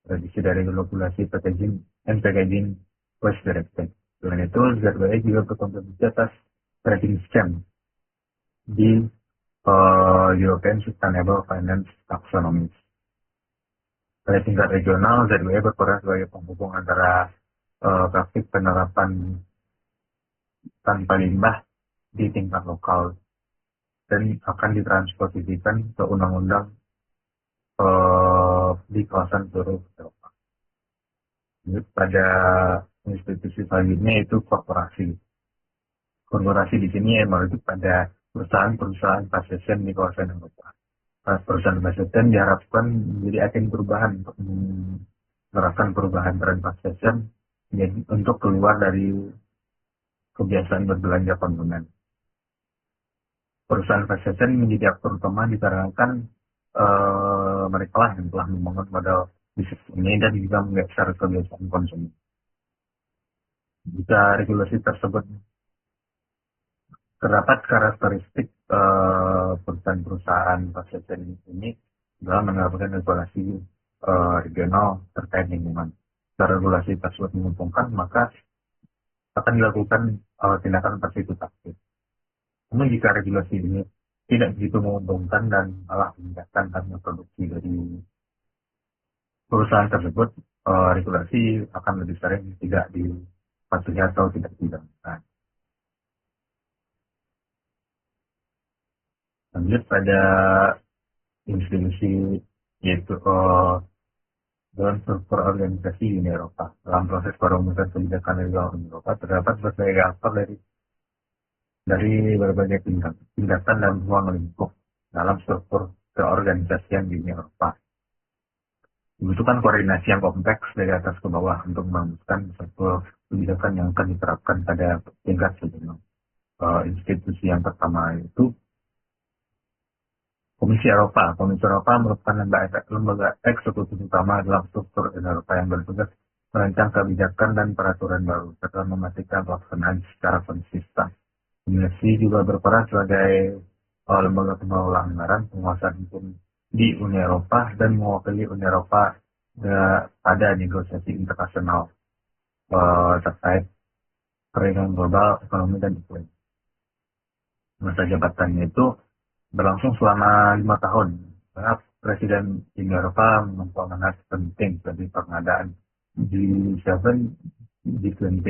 Revisi dari regulasi packaging and packaging Waste Directive. Selain itu, ZWE juga berkontribusi atas trading scheme di European Sustainable Finance Taxonomy. Pada tingkat regional, ZWE berperan sebagai penghubung antara praktik penerapan tanpa limbah di tingkat lokal dan akan ditransposisikan ke undang-undang di kawasan seluruh Eropa. Jadi pada institusi selanjutnya itu korporasi. Korporasi di sini merujuk pada perusahaan-perusahaan fast fashion di kawasan Eropa. Perusahaan fast fashion diharapkan menjadi agen perubahan untuk menerapkan perubahan tren fast fashion untuk keluar dari kebiasaan berbelanja konsumen. Perusahaan fast fashion menjadi aktor utama dikarenakan mereka lah yang telah membangun modal bisnis ini dan juga menggeser kebiasaan konsumen. Jika regulasi tersebut terdapat karakteristik perusahaan-perusahaan fast fashion ini dalam menerapkan regulasi regional terkait lingkungan. Jika regulasi tersebut menguntungkan, maka akan dilakukan tindakan persekusi aktif. Namun jika regulasi ini tidak begitu menguntungkan dan malah meningkatkan harga produksi dari perusahaan tersebut, regulasi akan lebih sering tidak dipatuhi atau tidak dijalankan. Lanjut pada institusi yaitu dalam struktur organisasi Uni Eropa. Dalam proses perumusan kebijakan legal Uni Eropa terdapat berbagai aktor dari berbagai tingkatan dan ruang lingkup dalam struktur keorganisasian di Uni Eropa. Dibutuhkan koordinasi yang kompleks dari atas ke bawah untuk merumuskan satu kebijakan yang akan diterapkan pada tingkat regional. Institusi yang pertama itu Komisi Eropa. Komisi Eropa merupakan lembaga eksekutif utama dalam struktur Uni Eropa yang bertugas merancang kebijakan dan peraturan baru serta memastikan pelaksanaan secara konsisten. Komisi juga berperan sebagai lembaga pengelola anggaran, penguasaan hukum di Uni Eropa dan mewakili Uni Eropa pada negosiasi internasional terkait perdagangan global, ekonomi dan iklim. Masa jabatannya itu berlangsung selama 5 tahun. Karena Presiden Uni Eropa memiliki amanat penting bagi pengadaan G7 G20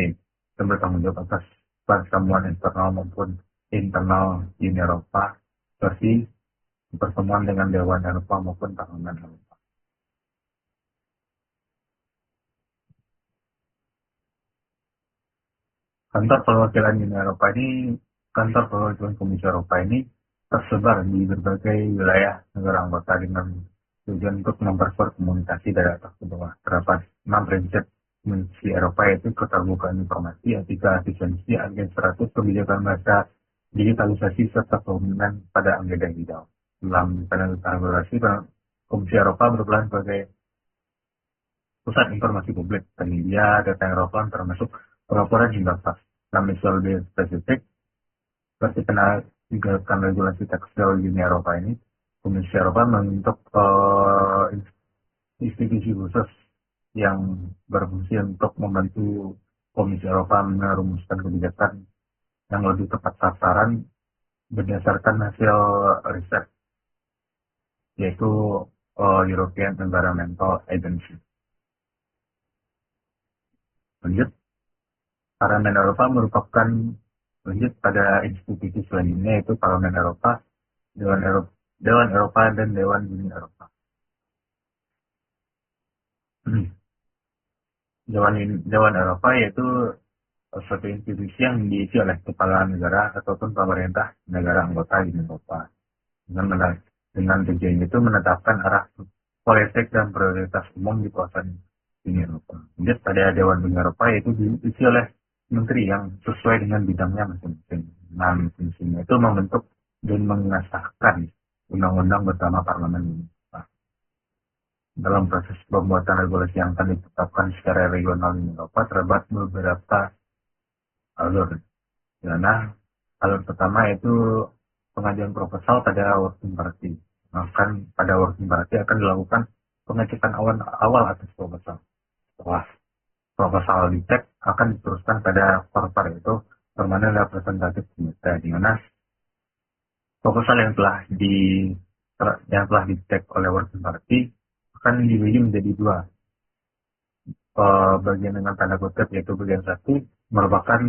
dan bertanggung jawab atas pertemuan internal maupun internal Uni Eropa seperti pertemuan dengan Dewan Eropa maupun Parlemen Eropa. Kantor perwakilan Uni Eropa ini, kantor perwakilan Komisi Eropa ini tersebar di berbagai wilayah negara anggota dengan tujuan untuk memperkuat komunikasi dari atas ke bawah. Terdapat 6 prinsip Komisi Eropa yaitu keterbukaan informasi, etika, efisiensi, agen 100, kebijakan bahasa, digitalisasi, serta komitmen pada agenda hijau. Dalam penegakan regulasi, Komisi Eropa berperan sebagai pusat informasi publik penyedia data Eropa termasuk pelaporan hingga fax. Dalam misal lebih spesifik, seperti penegakan regulasi tekstil Uni Eropa ini, Komisi Eropa membentuk institusi khusus yang berfungsi untuk membantu Komisi Eropa merumuskan kebijakan yang lebih tepat sasaran berdasarkan hasil riset, yaitu European Environmental Agency. Lanjut, Parlemen Eropa merupakan lanjut pada institusi selanjutnya yaitu Parlemen Eropa, Dewan Eropa dan Dewan Uni Eropa. Dewan Eropa yaitu suatu institusi yang diisi oleh kepala negara ataupun pemerintah negara anggota Uni Eropa dengan tujuan itu menetapkan arah politik dan prioritas umum di kawasan Uni Eropa. Lanjut pada Dewan Uni Eropa yaitu diisi oleh menteri yang sesuai dengan bidangnya masing-masing. Nah, fungsinya itu membentuk dan mengesahkan undang-undang bersama Parlemen Eropa. Dalam proses pembuatan regulasi yang akan ditetapkan secara regional di Eropa terdapat beberapa alur. Karena alur pertama yaitu pengajuan proposal pada working party. Bahkan pada working party akan dilakukan pengecekan awal atas proposal. Setelah proposal dicek akan diteruskan pada korpar itu permanent representative committee, di mana proposal yang telah dicek oleh working party akan dibagi menjadi 2 bagian dengan tanda kutip, yaitu bagian 1 merupakan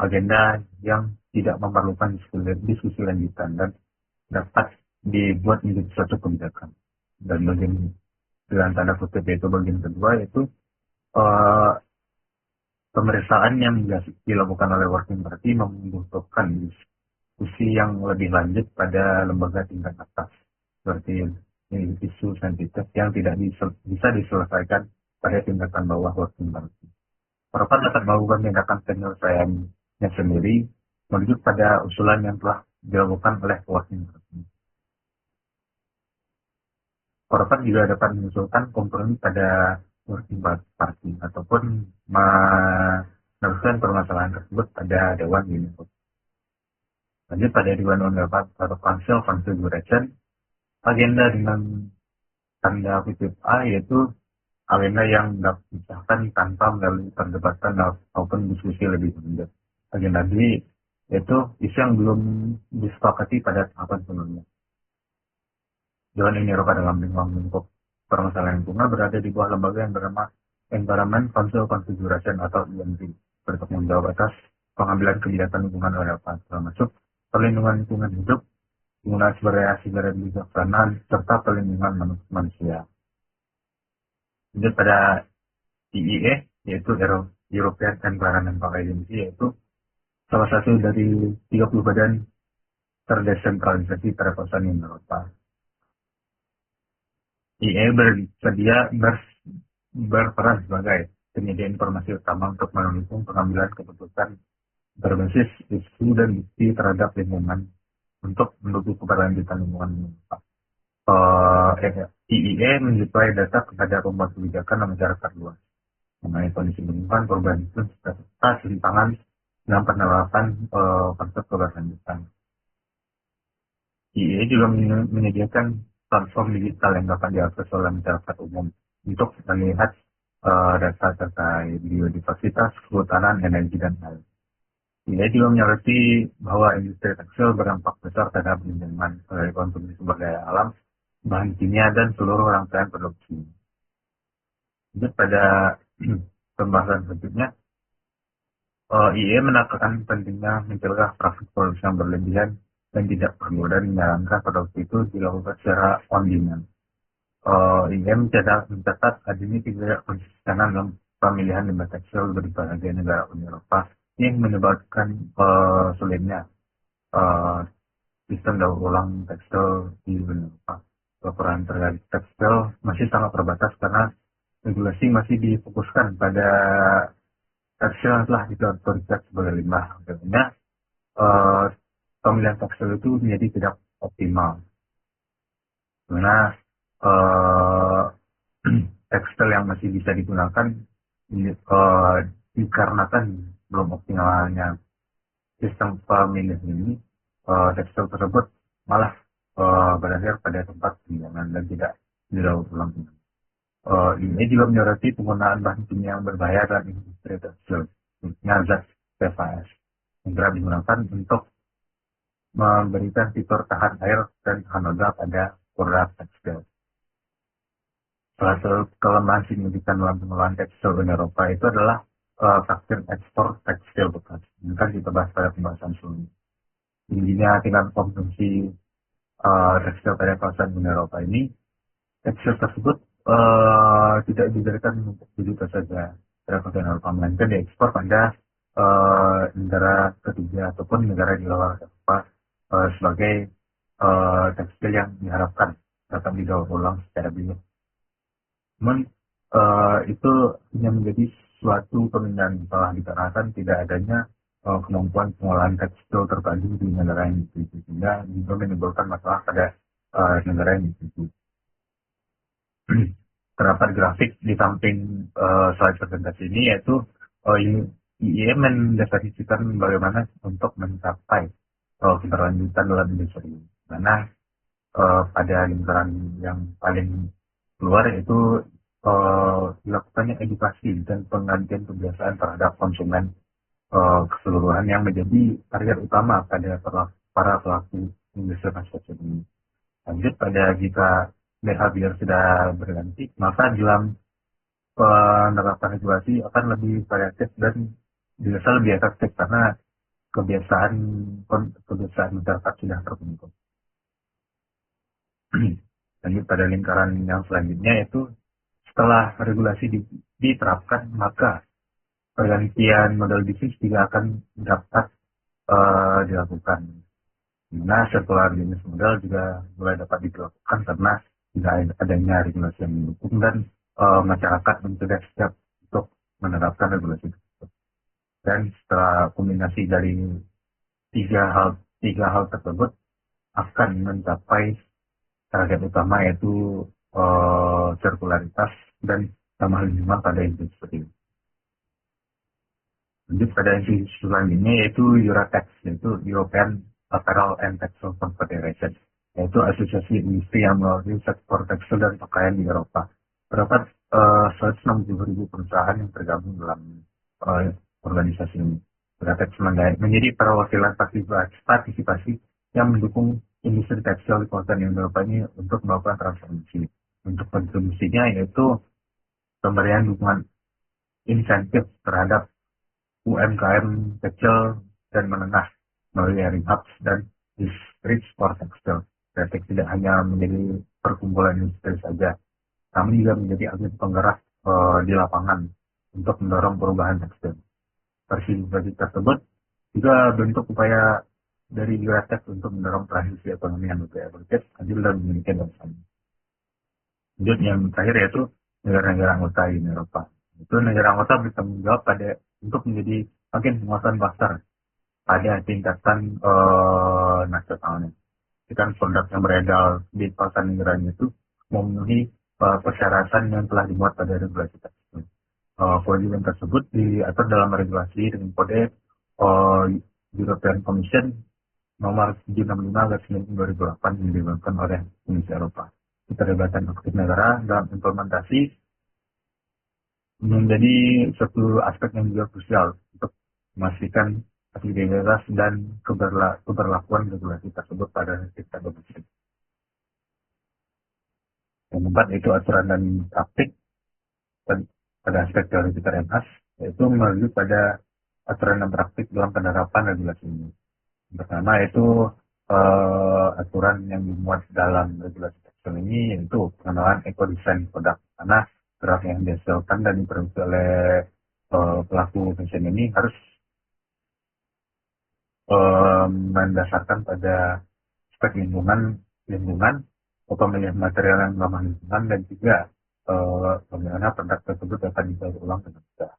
agenda yang tidak memerlukan diskusi lanjutan dan dapat dibuat menjadi suatu kebijakan, dan bagian dengan tanda kutip, yaitu bagian kedua, yaitu eh, pemeriksaan yang dilakukan oleh working party membutuhkan diskusi yang lebih lanjut pada lembaga tingkat atas, seperti isu sensitif yang tidak bisa diselesaikan pada tingkatan bawah working party. Perpan dapat melakukan tindakan penyelesaiannya sendiri merujuk pada usulan yang telah dilakukan oleh working party. Korban juga dapat mengusulkan kompromi pada working party ataupun meneruskan permasalahan tersebut pada Dewan Unit. Lanjut pada Dewan Unit atau Council Configuration, agenda dengan tanda kutip A yaitu agenda yang dapat disahkan tanpa melalui perdebatan maupun diskusi lebih lanjut. Agenda B yaitu isu yang belum disepakati pada tahapan sebelumnya. Dewan Uni Eropa dalam lingkup permasalahan lingkungan berada di bawah lembaga yang bernama Environment Council Configuration atau ENC, bertanggung jawab atas pengambilan kebijakan lingkungan Eropa, termasuk perlindungan lingkungan hidup, penggunaan sumber daya bijaksana, serta perlindungan manusia. Lanjut pada EEA, yaitu European Environmental Agency, yaitu salah satu dari 30 badan terdesentralisasi terpusat di Eropa. EA berperan sebagai penyedia informasi utama untuk mendukung pengambilan keputusan berbasis isu dan bukti terhadap lingkungan untuk mendukung keberlanjutan lingkungan. EIA menyuplai data kepada pembuat kebijakan dan masyarakat luas mengenai kondisi lingkungan, perubahan iklim, serta tantangan dalam penerapan konsep keberlanjutan. EIA juga menyediakan platform digital yang dapat diakses oleh masyarakat umum untuk melihat data terkait biodiversitas, kehutanan, energi, dan air. Ia juga menyoroti bahwa industri tekstil berdampak besar terhadap lingkungan melalui konsumsi sumber daya alam, bahan kimia, dan seluruh rangkaian produksi. Lanjut pada pembahasan selanjutnya, IE menekankan pentingnya mencegah praktik produksi yang berlebihan dan tidak perlu, dan menyarankan produksi itu dilakukan secara on demand. IE mencatat adanya tidak konsistenan dalam pemilihan limbah tekstil dari berbagai negara Uni Eropa yang menyebabkan sulitnya sistem daur ulang tekstil di Uni Eropa. Peran terkait tekstil masih sangat terbatas karena regulasi masih difokuskan pada tekstil yang telah diotoritas sebagai limbah. Akhirnya pemilihan tekstil itu menjadi tidak optimal karena tekstil yang masih bisa digunakan dikarenakan belum optimalnya sistem pemilihan ini, tekstil tersebut malah berakhir pada tempat pembuangan dan tidak didaur ulang. Ini juga menyoroti penggunaan bahan kimia yang berbahaya dalam industri tekstil, misalnya zat PFAS, yang telah digunakan untuk memberikan fitur tahan air dan tahan noda pada produk tekstil. Salah satu kelemahan signifikan dalam pengelolaan tekstil di Eropa itu adalah faktor ekspor tekstil bekas. Ini kan kita bahas pada pembahasan sebelumnya. Tingginya tingkat konsumsi tekstil pada kawasan Uni Eropa ini, tekstil tersebut tidak diberikan untuk dijual saja pada kawasan Eropa, melainkan diekspor pada negara ketiga ataupun negara di luar Eropa sebagai tekstil yang diharapkan dapat didaur ulang secara bebas. Namun itu yang menjadi suatu pemindahan salah dikarenakan tidak adanya kemampuan pengolahan tekstil terpadu di negara yang dituju, sehingga juga menimbulkan masalah pada negara yang dituju. Terdapat grafik di samping slide presentasi ini, yaitu IE mendefinisikan bagaimana untuk mencapai keberlanjutan dalam industri. Karena pada lingkaran yang paling keluar itu dilakukannya edukasi dan penggantian kebiasaan terhadap konsumen keseluruhan yang menjadi target utama pada para pelaku industri fashion ini. Lanjut pada jika behavior sudah berganti, maka dalam penerapan regulasi akan lebih variatif dan bisa lebih efektif karena kebiasaan masyarakat sudah terbentuk. Lanjut pada lingkaran yang selanjutnya, yaitu Setelah regulasi diterapkan, maka pergantian model bisnis juga akan dapat dilakukan. Nah, sirkular bisnis model juga mulai dapat dilakukan karena tidak adanya regulasi yang mendukung dan masyarakat sudah siap untuk menerapkan regulasi tersebut. Dan setelah kombinasi dari tiga hal tiga hal tersebut akan mencapai target utama yaitu sirkularitas dan ramah lingkungan pada industri seperti ini. Lanjut pada isu selanjutnya yaitu Euratex, yaitu European Apparel and Textile Confederation, yaitu asosiasi industri yang mewakili sektor tekstil dan pakaian di Eropa. Terdapat 160.000 perusahaan yang tergabung dalam organisasi ini. Euratex menjadi perwakilan partisipasi yang mendukung industri tekstil di kawasan Eropa ini untuk melakukan transformasi. Untuk kontribusinya yaitu pemberian dukungan insentif terhadap UMKM kecil dan menengah melalui hiring hubs dan district for textile. Euratex tidak hanya menjadi perkumpulan industri saja, namun juga menjadi agen penggerak di lapangan untuk mendorong perubahan tekstil. Partisipasi tersebut juga bentuk upaya dari Euratex untuk mendorong transisi ekonomi yang lebih efektif, adil dan memiliki bersama. Lanjut yang terakhir yaitu negara-negara anggota Uni Eropa. Itu negara anggota bertanggung jawab untuk menjadi agen penguasaan pasar pada tingkatan nasionalnya. Jika produk yang beredar di pasar negaranya itu memenuhi persyaratan yang telah dimuat pada regulasi tersebut. Kewajiban tersebut diatur dalam regulasi dengan kode European Commission nomor 765/2008 yang dibuatkan oleh Komisi Eropa. Keterlibatan aktif negara dalam implementasi menjadi suatu aspek yang juga krusial untuk memastikan efektivitas dan keberlakuan regulasi tersebut pada tingkat domestik. Yang keempat itu aturan dan praktik pada aspek teori dan khas, yaitu merujuk pada aturan dan praktik dalam penerapan regulasi ini. Yang pertama itu aturan yang dimuat dalam regulasi tekstil ini yaitu pengenalan ekodesign produk, karena produk yang dihasilkan dan diproduksi oleh pelaku fashion ini harus mendasarkan pada aspek lingkungan, pemilihan material yang ramah lingkungan, dan juga bagaimana produk tersebut dapat didaur ulang dengan mudah.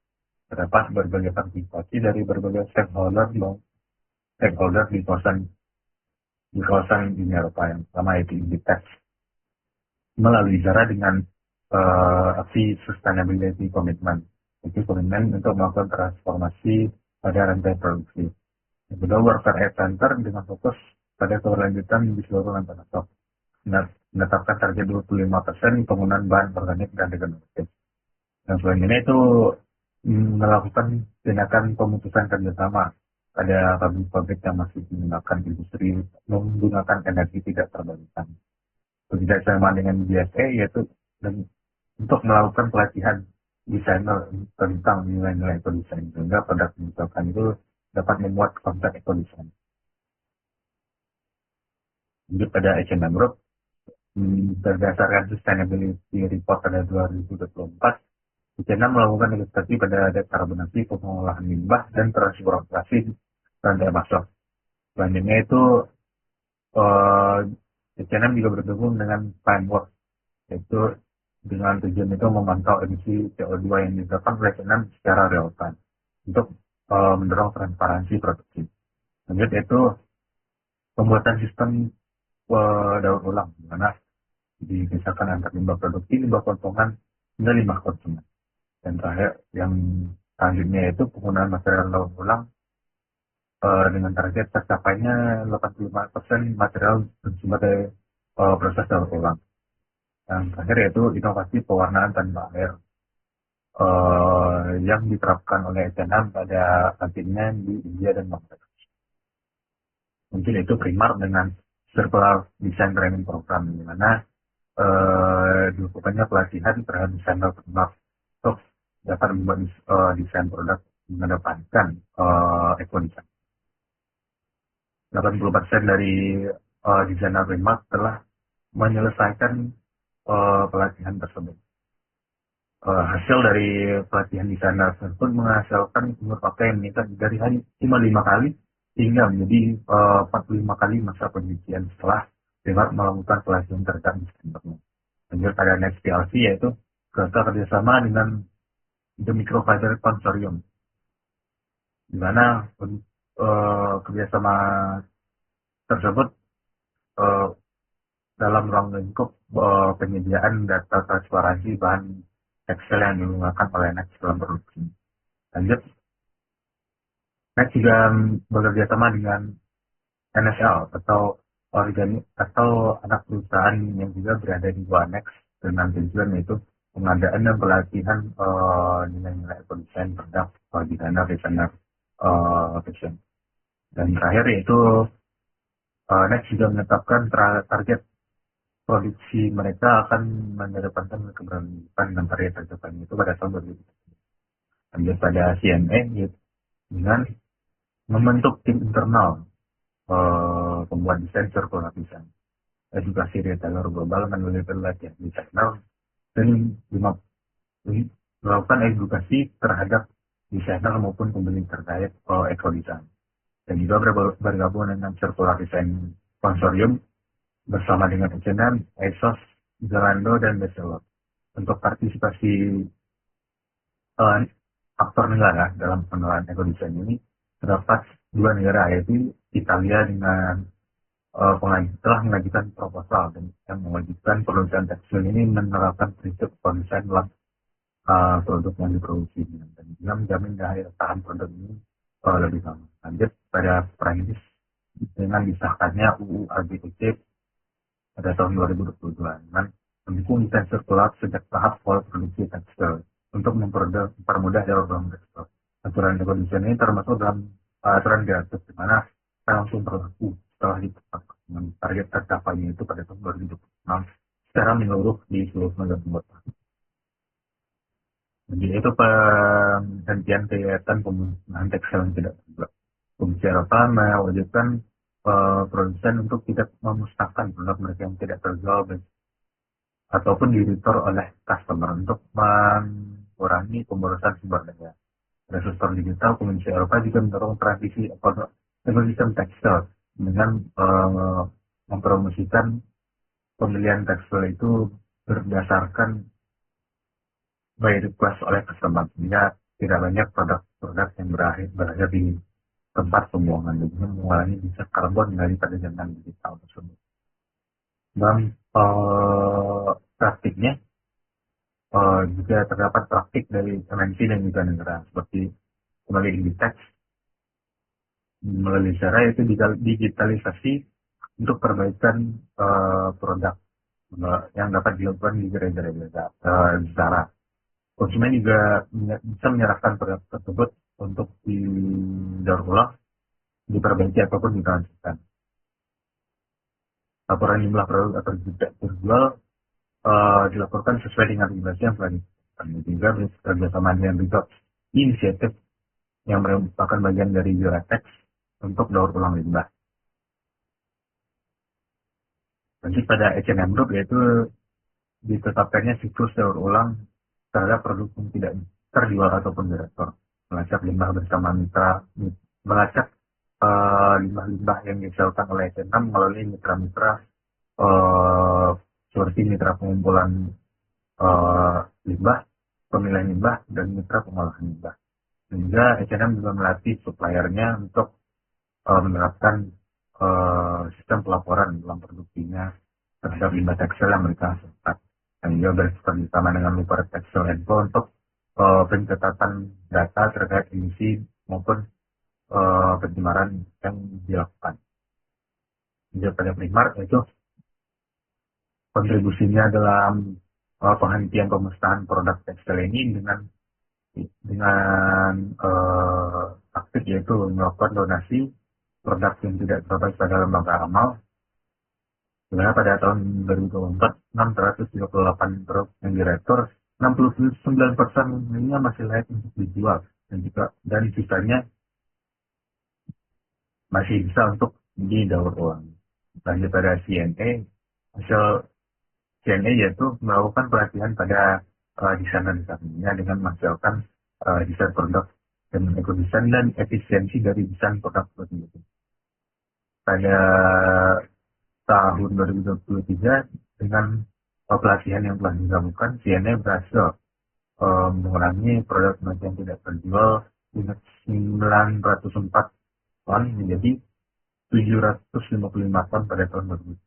Terdapat berbagai partisipasi dari berbagai stakeholder di kawasan Uni Eropa. Yang pertama yaitu Inditex melalui cara dengan aksi sustainability commitment, itu komitmen untuk melakukan transformasi pada rantai produksi. Yang kedua, Worker Aid Center dengan fokus pada keberlanjutan di seluruh rantai pasok, menetapkan target 25% penggunaan bahan organik dan regeneratif. Yang selanjutnya itu melakukan tindakan pemutusan kerjasama pada pabrik-pabrik yang masih menggunakan energi tidak terbarukan. Bekerja sama dengan BSE yaitu untuk melakukan pelatihan desainer tentang nilai-nilai ekodesign, sehingga produk yang dihasilkan itu dapat memuat konsep ekodesign. Lanjut pada H&M Group, berdasarkan Sustainability Report pada 2024, H&M melakukan investasi pada dekarbonasi, pengolahan limbah, dan transportasi rantai pasok. Selanjutnya itu H&M juga bergabung dengan Framework, yaitu dengan tujuan itu memantau emisi CO2 yang dilakukan oleh H&M secara real time untuk mendorong transparansi produksi. Lanjut itu pembuatan sistem daur ulang, di mana dipisahkan antar limbah produksi, limbah potongan, hingga limbah konsumen. Dan terakhir yang selanjutnya yaitu penggunaan material daur ulang dengan target tercapainya 85% material sebagai proses daur ulang. Yang terakhir yaitu inovasi pewarnaan tanpa air yang diterapkan oleh H&M pada kantinnya di India dan Bangladesh. Mungkin itu Primark dengan Circular Design Training Program, di mana dilakukannya pelatihan terhadap desainer Primark untuk dapat membuat desain produk mengedepankan ekodesign. 80% dari desainer Primark telah menyelesaikan pelatihan tersebut. Hasil dari pelatihan di sana tersebut menghasilkan umur pakai yang meningkat dari hanya cuma 5 kali hingga menjadi 45 kali masa penelitian setelah Denmark melakukan pelatihan terhadap Istanbul. Lanjut pada next PLC yaitu kerjasama dengan The Microfiber Consortium, di mana kerjasama tersebut eh, dalam ruang lingkup penyediaan data transparansi bahan tekstil yang digunakan oleh Next dalam produksi. Lanjut, Next juga bekerja sama dengan NSL atau anak perusahaan yang juga berada di bawah Next dengan tujuan yaitu pengadaan dan pelatihan nilai-nilai ekodesain produk desainer desainer fashion. Dan terakhir yaitu Next juga menetapkan target produksi mereka akan mengedepankan keberlanjutan dan target tercapai itu pada tahun 2020. Lanjut pada CNE yaitu dengan membentuk tim internal pembuat desain circular design, edukasi retailer global melalui pelatihan desainer dan melakukan edukasi terhadap desainer maupun pembeli terkait eco design. Dan juga bergabung dengan circular design konsorsium bersama dengan H&M, ASOS, Zalando, dan Bestseller. Untuk partisipasi aktor negara dalam pengelolaan ekodesain ini terdapat 2 negara yaitu Italia dengan telah mengajukan proposal dan yang mewajibkan perusahaan tekstil ini menerapkan prinsip konsen dalam produk yang diproduksi dan juga menjamin daya tahan produk ini lebih lama. Lanjut pada Prancis dengan disahkannya UU RBUC pada tahun 2022 dengan mendukung desain sirkular sejak tahap awal produksi tekstil untuk mempermudah daur ulang tekstil. Aturan ekodesain ini termasuk dalam aturan diatur di mana langsung berlaku setelah ditetapkan dengan target tercapainya itu pada tahun 2026 secara menyeluruh di seluruh negara anggota. Jadi itu penghentian kegiatan penggunaan tekstil yang tidak terbuat. Komisi Eropa mewajibkan produsen untuk tidak memusnahkan produk mereka yang tidak terjual ataupun di-retur oleh customer untuk mengurangi pemborosan sumber daya. Pada sektor digital, Komisi Eropa juga mendorong transisi ekosistem tekstil dengan mempromosikan pembelian tekstil itu berdasarkan by request oleh customer, sehingga tidak banyak produk-produk yang berada di tempat pembuangan dan mengurangi jejak karbon daripada jaringan digital tersebut. Dan praktiknya juga terdapat praktik dari MNC dan juga negara seperti kembali Inditex melalui cara itu digitalisasi untuk perbaikan produk yang dapat dilakukan di gerai-gerai Zara. Konsumen juga bisa menyerahkan produk tersebut untuk didaur ulang, diperbaiki ataupun ditransferkan. Laporan jumlah produk atau tidak terjual dilaporkan sesuai dengan regulasi yang telah ditetapkan. Juga bekerjasama dengan Resort Initiative yang merupakan bagian dari Euratex untuk daur ulang limbah. Lanjut pada H&M Group yaitu ditetapkannya siklus daur ulang terhadap produk yang tidak terjual ataupun direktur, melacak limbah bersama mitra, melacak limbah-limbah yang dihasilkan oleh H&M melalui mitra-mitra seperti mitra pengumpulan limbah, pemilihan limbah, dan mitra pengolahan limbah. Sehingga H&M juga melatih suppliernya untuk menerapkan sistem pelaporan dalam produksinya terhadap limbah tekstil yang mereka hasilkan. Dan juga bekerjasama dengan Luper Textile Info untuk pencatatan data terkait emisi maupun pencemaran yang dilakukan. Juga pada Primark yaitu kontribusinya dalam penghentian pemusnahan produk tekstil ini dengan aktif yaitu melakukan donasi produk yang tidak terbaik pada lembaga amal. Sebenarnya pada tahun 2024, 638 produk yang direktur, 69% ini masih layak untuk dijual dan sisanya masih bisa untuk didaur ulang. Lanjut pada CNE, hasil CNE yaitu melakukan pelatihan pada desain dan desainnya dengan menghasilkan desain produk dan ekodesain dan efisiensi dari desain produk tersebut. Pada tahun 2023 dengan pelatihan yang telah dilakukan, CNA berhasil mengurangi produk yang tidak terjual dengan 904 ton menjadi 755 ton pada tahun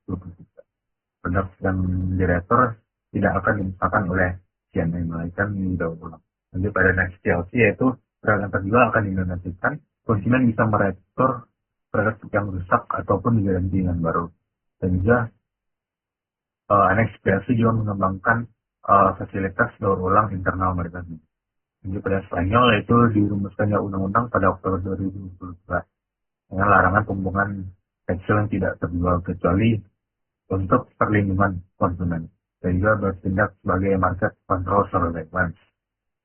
2023. Produk yang diretor tidak akan dimusnahkan oleh CNA melainkan didaur ulang. Lanjut pada next TLC yaitu produk yang terjual akan dinonaktifkan. Konsumen bisa meretor produk yang rusak ataupun diganti dengan baru. Dan juga Annex PLC juga mengembangkan fasilitas daur ulang internal mereka. Jadi pada Spanyol yaitu dirumuskannya undang-undang pada Oktober 2022 dengan larangan pembuangan tekstil yang tidak terjual kecuali untuk perlindungan konsumen dan juga bertindak sebagai market control surveillance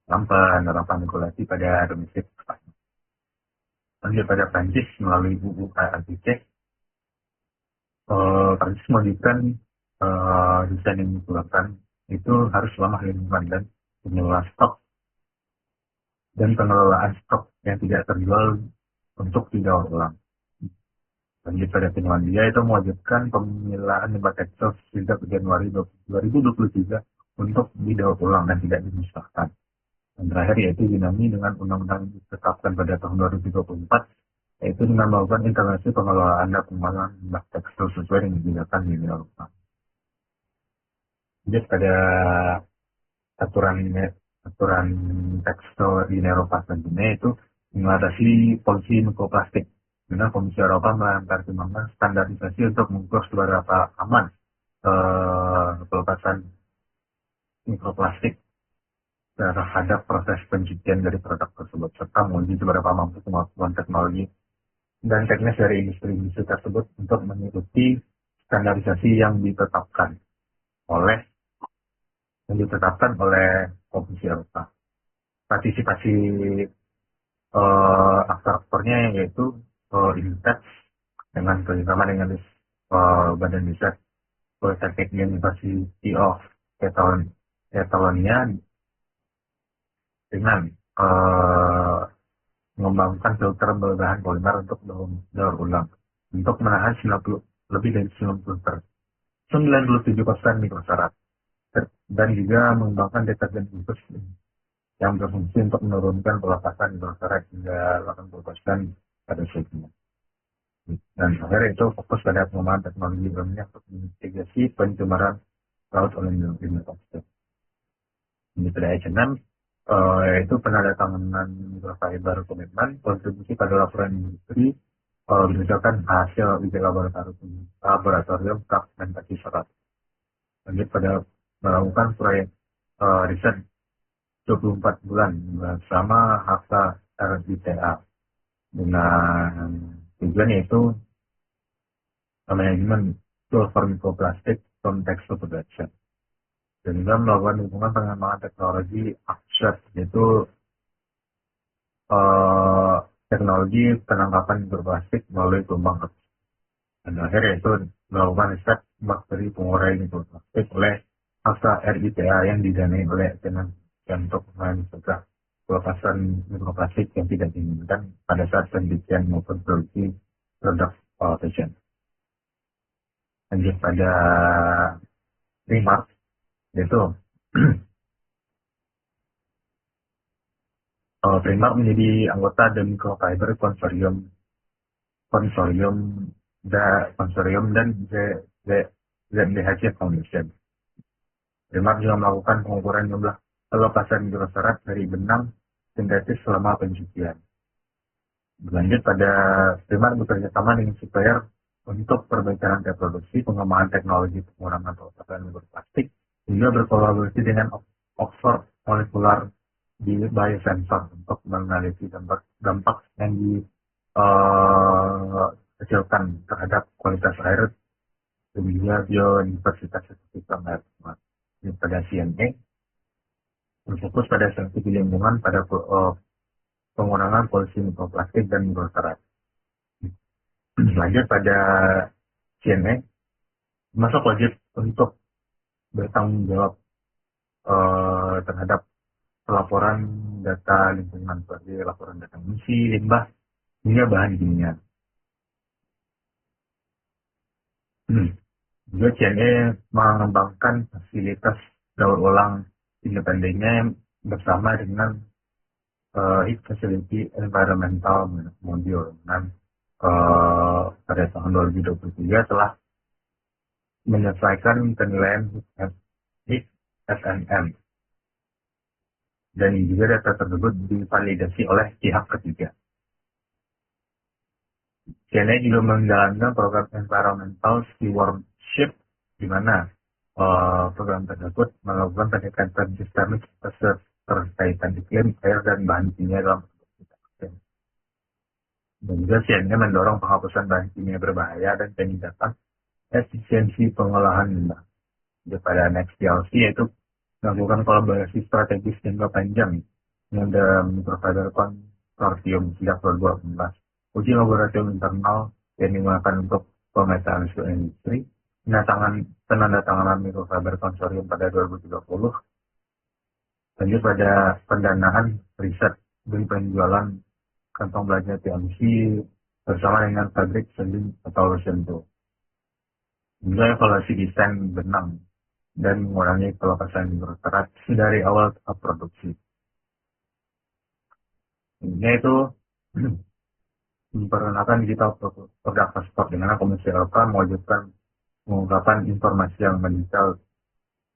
dalam penerapan regulasi pada domestik. Lanjut pada Prancis melalui UU RRTC, Prancis mewajibkan desain yang dikeluarkan itu harus ramah lingkungan dan pengelola stok dan pengelolaan stok yang tidak terjual untuk didaur ulang. Lanjut pada Finlandia itu mewajibkan pemilahan limbah tekstil sejak Januari 2023 untuk didaur ulang dan tidak dimusnahkan. Dan terakhir yaitu Yunani dengan undang-undang ditetapkan pada tahun 2024 yaitu dengan melakukan integrasi pengelolaan dan pengembangan limbah tekstil sesuai dengan kebijakan di Eropa. Jadi pada aturan tekstil di Eropa selanjutnya itu mengatasi polusi mikroplastik. Dengan Komisi Eropa mempertimbangkan standarisasi untuk mengukur seberapa aman pelepasan mikroplastik terhadap proses pencucian dari produk tersebut serta menguji seberapa mampu kemampuan teknologi dan teknis dari industri tersebut untuk mengikuti standarisasi yang ditetapkan oleh Komisi Eropa. Partisipasi aktor-aktornya yaitu Inpex dengan kerjasama dengan Badan Riset Politeknik University of Catalonia dengan mengembangkan filter berbahan polimer untuk daur ulang untuk menahan lebih dari 97% mikrosyarat dan juga mengembangkan deterjen khusus yang berfungsi untuk menurunkan pelepasan mikrosyarat hingga 80% pada suhunya. Dan terakhir itu fokus pada pengembangan teknologi berminyak untuk mitigasi pencemaran laut oleh limbah tekstil. Di pada H6 yaitu penandatanganan microfiber komitmen kontribusi pada laporan industri berdasarkan hasil uji laboratorium fragmentasi serat. Lanjut pada melakukan proyek riset 24 bulan bersama Hakta RITA dengan tujuan yaitu manajemen tool for microplastic from textile production dan juga melakukan hubungan pengembangan teknologi offset yaitu teknologi penangkapan mikroplastik melalui gelombang X. Dan terakhir yaitu melakukan riset bakteri pengurai mikroplastik oleh Hakta RITA yang didanai oleh Kementerian untuk mencegah pelepasan mikroplastik yang tidak diinginkan pada saat penelitian maupun produksi produk fashion. Lanjut pada Primark, yaitu Primark menjadi anggota The Microfiber Consortium dan ZDHC Foundation. Primark juga melakukan pengukuran jumlah pelepasan mikrosyarat dari benang sintetis selama pencucian. Berlanjut pada Primark bekerja sama dengan supplier untuk perbaikan rantai produksi, pengembangan teknologi pengurangan pelepasan mikroplastik, juga berkolaborasi dengan Oxford Molecular Biosensor untuk menganalisis dampak yang dihasilkan terhadap kualitas air dan juga biodiversitas ekosistem air. Pada CNA berfokus pada strategi lingkungan pada pengurangan polusi mikroplastik dan mikrosyarat. Lanjut pada CNA, termasuk wajib untuk bertanggung jawab terhadap pelaporan data lingkungan seperti laporan data emisi, limbah, hingga bahan kimia. Juga CNE mengembangkan fasilitas daur ulang independennya bersama dengan Heat Facility Environmental Module dengan pada tahun 2023 telah menyelesaikan penilaian HIT SNM, dan juga data tersebut divalidasi oleh pihak ketiga. CNE juga menjalankan program Environmental Stewardship, di mana program tersebut melakukan pendekatan sistemik terkaitan iklim, air, dan bahan kimia dalam produksi. Dan juga CNE mendorong penghapusan bahan kimia berbahaya dan peningkatan efisiensi pengolahan limbah. Pada Next PLC yaitu melakukan kolaborasi strategis jangka panjang dengan provider konsorsium sejak 2018. Uji laboratorium internal yang digunakan untuk pemetaan risiko industri, penandatanganan microfiber konsorsium pada 2030, lanjut pada pendanaan riset dan penjualan kantong belanja PMC bersama dengan pabrik Seling atau Rosento. Juga evaluasi desain benang dan mengurangi pelepasan mikroterat dari awal tahap produksi. Ini itu memperkenalkan digital produk paspor, di mana Komisi Eropa mewajibkan mengungkapkan informasi yang mendetail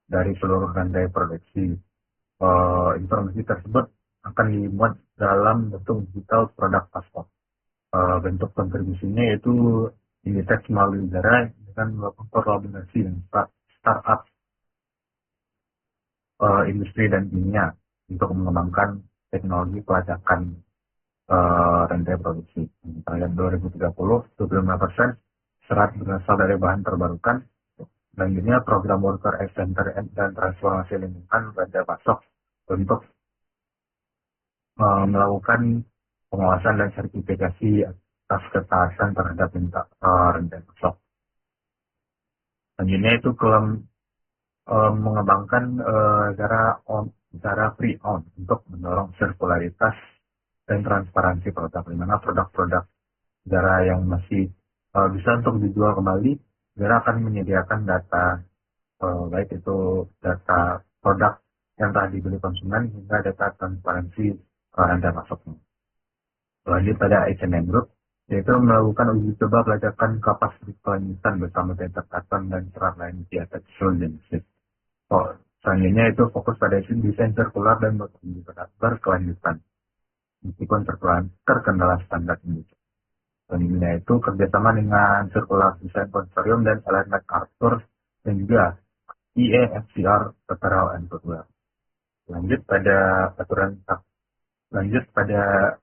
dari seluruh rantai produksi. Informasi tersebut akan dimuat dalam bentuk digital produk paspor. Bentuk kontribusinya yaitu dideteksi melalui udara dengan melakukan kolaborasi dengan startup industri dan kimia untuk mengembangkan teknologi pelacakan rantai produksi. Pada 2030, 25% serat berasal dari bahan terbarukan. Selanjutnya, program Worker Center dan transformasi lingkungan pada pasok untuk melakukan pengawasan dan sertifikasi atas ketaatan terhadap rantai pasok. Selanjutnya itu mengembangkan cara pre-own untuk mendorong sirkularitas dan transparansi produk, di mana produk-produk negara yang masih bisa untuk dijual kembali, negara akan menyediakan data, baik itu data produk yang telah dibeli konsumen hingga data transparansi rantai pasoknya. Lanjut pada H&M Group, yaitu melakukan uji coba pelacakan kapasitas kelanjutan bersama data carbon dan serat lain di atas Genesis. Selanjutnya itu fokus pada desain sirkular dan berkelanjutan, meskipun terkendala standar industri. Selanjutnya itu kerjasama dengan Circular Design Consortium dan Ellen MacArthur dan juga IEFCR Federal and Footwear. Lanjut pada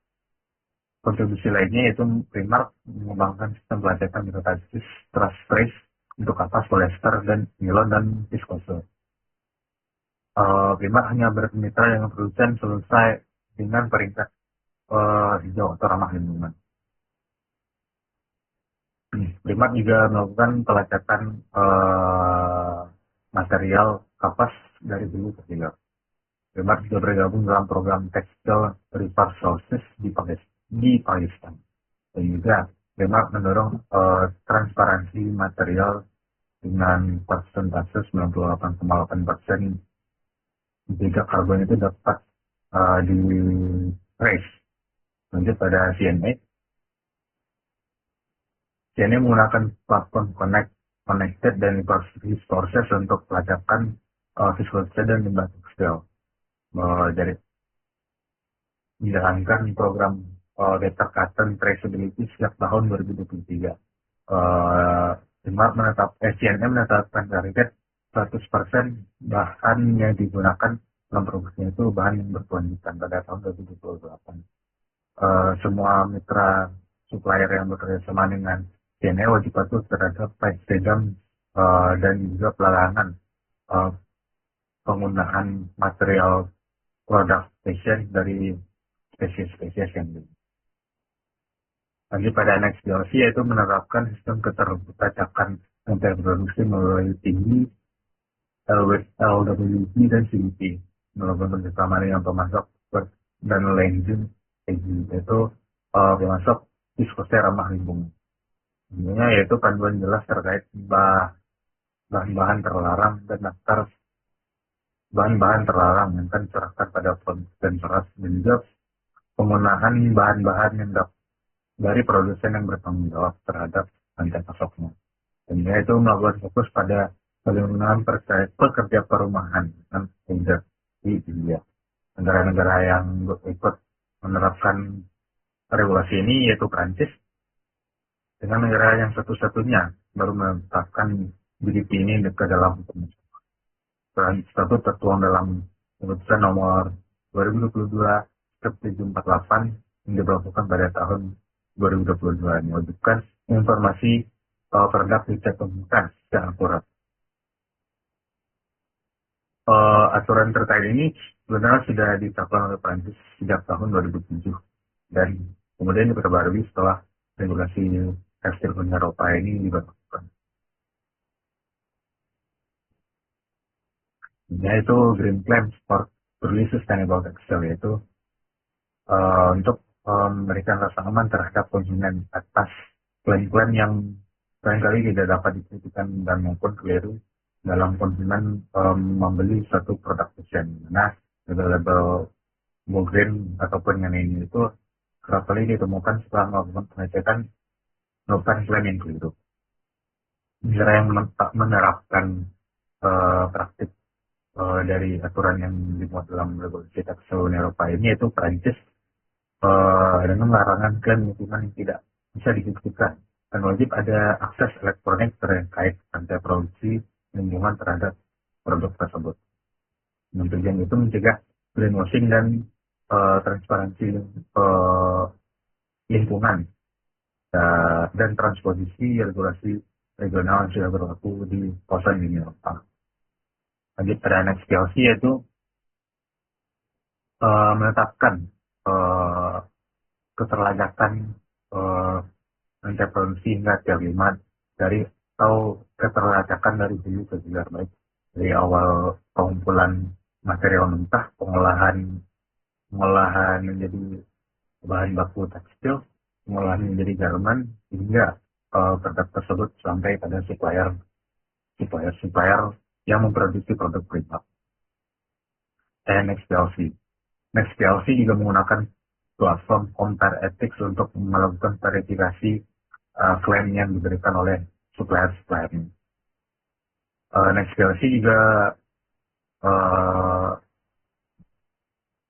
kontribusi lainnya yaitu Primark mengembangkan sistem pelacakan mikrotasis trust trace untuk kapas, polyester, dan nilon dan viskose. Primark hanya bermitra dengan produsen selesai dengan peringkat hijau atau ramah lingkungan. Primark juga melakukan pelacakan material kapas dari hulu ke hilir. Primark juga bergabung dalam program Textile Reverse Sources di Pakistan. Dan juga Primark mendorong transparansi material dengan persentase 98,8% jika karbon itu dapat di trace. Lanjut pada CNE. CNE menggunakan platform Connected dan Resources untuk pelacakan viskose dan limbah tekstil. Jadi menjalankan program Data Cotton Traceability sejak tahun 2023. CNE menetapkan target 100% bahan yang digunakan dalam produksinya itu bahan yang berkelanjutan pada tahun 2028. Semua mitra supplier yang bekerja sama dengan CNE wajib patuh terhadap program dan juga pelarangan penggunaan material produk fashion dari spesies yang lain. Lanjut pada Next PLC yaitu menerapkan sistem keterpacakan rantai produksi melalui tinggi LWP dan CVP. melakukan kerjasama dengan pemasok dan Lenzing yaitu pemasok viskosnya ramah lingkungan. Intinya yaitu panduan jelas terkait bahan-bahan terlarang dan daftar bahan-bahan terlarang yang akan diserahkan pada produsen beras dan juga penggunaan bahan-bahan yang dari produsen yang bertanggung jawab terhadap rantai pasoknya. Dan dia itu melakukan fokus pada pelindungan pekerja perumahan dan di India. Negara-negara yang ikut menerapkan regulasi ini yaitu Prancis, dengan negara yang satu-satunya baru menetapkan GDP ini ke dalam hukum. Tersebut tertuang dalam keputusan nomor 2022/748 yang diberlakukan pada tahun 2022 yang mewajibkan informasi produk dicantumkan secara akurat. Aturan terkait ini sebenarnya sudah ditetapkan oleh Prancis sejak tahun 2007 dan kemudian diperbarui setelah regulasi tekstil Uni Eropa ini diberlakukan. Yaitu Green Plan for Truly Sustainable Textile, yaitu untuk memberikan rasa aman terhadap konsumen atas klaim-klaim yang barangkali tidak dapat dikritikkan dan maupun keliru dalam konsumen membeli suatu produk fashion. Nah, label Go Green ataupun yang ini itu kerap kali ditemukan setelah melakukan pengecekan melakukan klaim yang keliru. Negara yang menerapkan praktik dari aturan yang dimuat dalam regulasi tekstil Uni Eropa ini yaitu Prancis, dengan larangan klaim lingkungan yang tidak bisa dibuktikan dan wajib ada akses elektronik terkait rantai produksi lingkungan terhadap produk tersebut. Dan tujuan itu mencegah greenwashing dan transparansi lingkungan dan transposisi regulasi regional yang sudah berlaku di kawasan Uni Eropa. Lanjut pada next PLC yaitu menetapkan keterlajakan rantai produksi hingga tiap 5 dari atau keterlajakan dari hulu ke hilir, baik dari awal pengumpulan material mentah, pengolahan menjadi bahan baku tekstil, pengolahan menjadi garmen hingga produk tersebut sampai pada supplier yang memproduksi produk primer. Next PLC juga menggunakan platform Compare Ethics untuk melakukan verifikasi klaim yang diberikan oleh supplier-suppliernya. Next PLC juga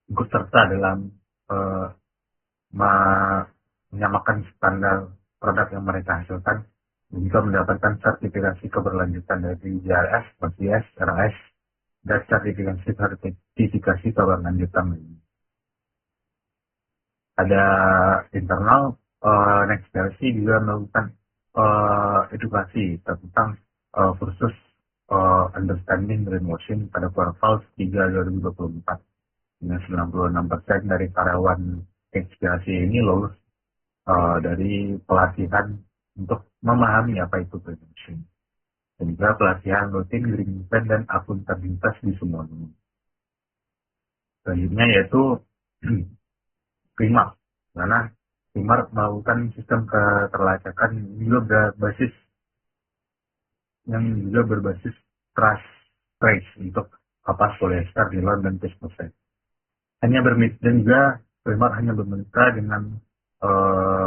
ikut serta dalam menyamakan standar produk yang mereka hasilkan dan juga mendapatkan sertifikasi keberlanjutan dari JRS, PCS, RAS, dan sertifikasi keberlanjutan lainnya. Ada internal, Next PLC juga melakukan edukasi tentang kursus Understanding Greenwashing pada kuartal 3 2024. Dengan 96% dari karyawan Next PLC ini lulus dari pelatihan untuk memahami apa itu greenwashing. Dan juga pelatihan rutin green plan dan akuntabilitas di semua dunia. Selanjutnya yaitu Primar, karena Primar melakukan sistem keterlacakan juga berbasis trust trace untuk kapas polyester, nilon, dan viscose. Dan juga Primar hanya bermitra dengan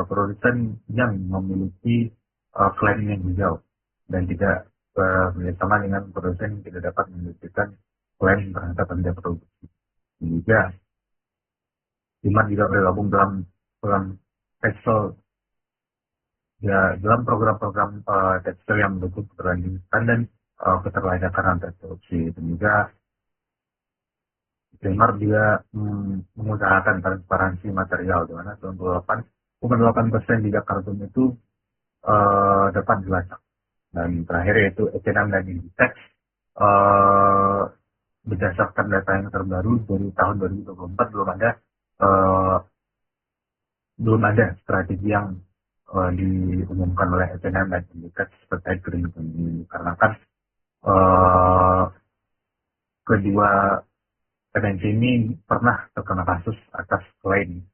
produsen yang memiliki klaim yang hijau dan tidak bekerjasama dengan produsen yang tidak dapat membuktikan klaim terhadap rantai produksi. Juga Primar juga bergabung dalam tekstil dalam program-program tekstil yang mendukung keberlanjutan dan keterlajakan rantai produksi. Dan juga Primar juga mengusahakan transparansi material, di mana 98,8% jejak karbon itu dapat dilacak. Dan terakhir yaitu H&M dan Inditex, berdasarkan data yang terbaru dari tahun 2024 belum ada strategi yang diumumkan oleh H&M dan Inditex terkait green economy, karena kan kedua PNC ini pernah terkena kasus atas klaim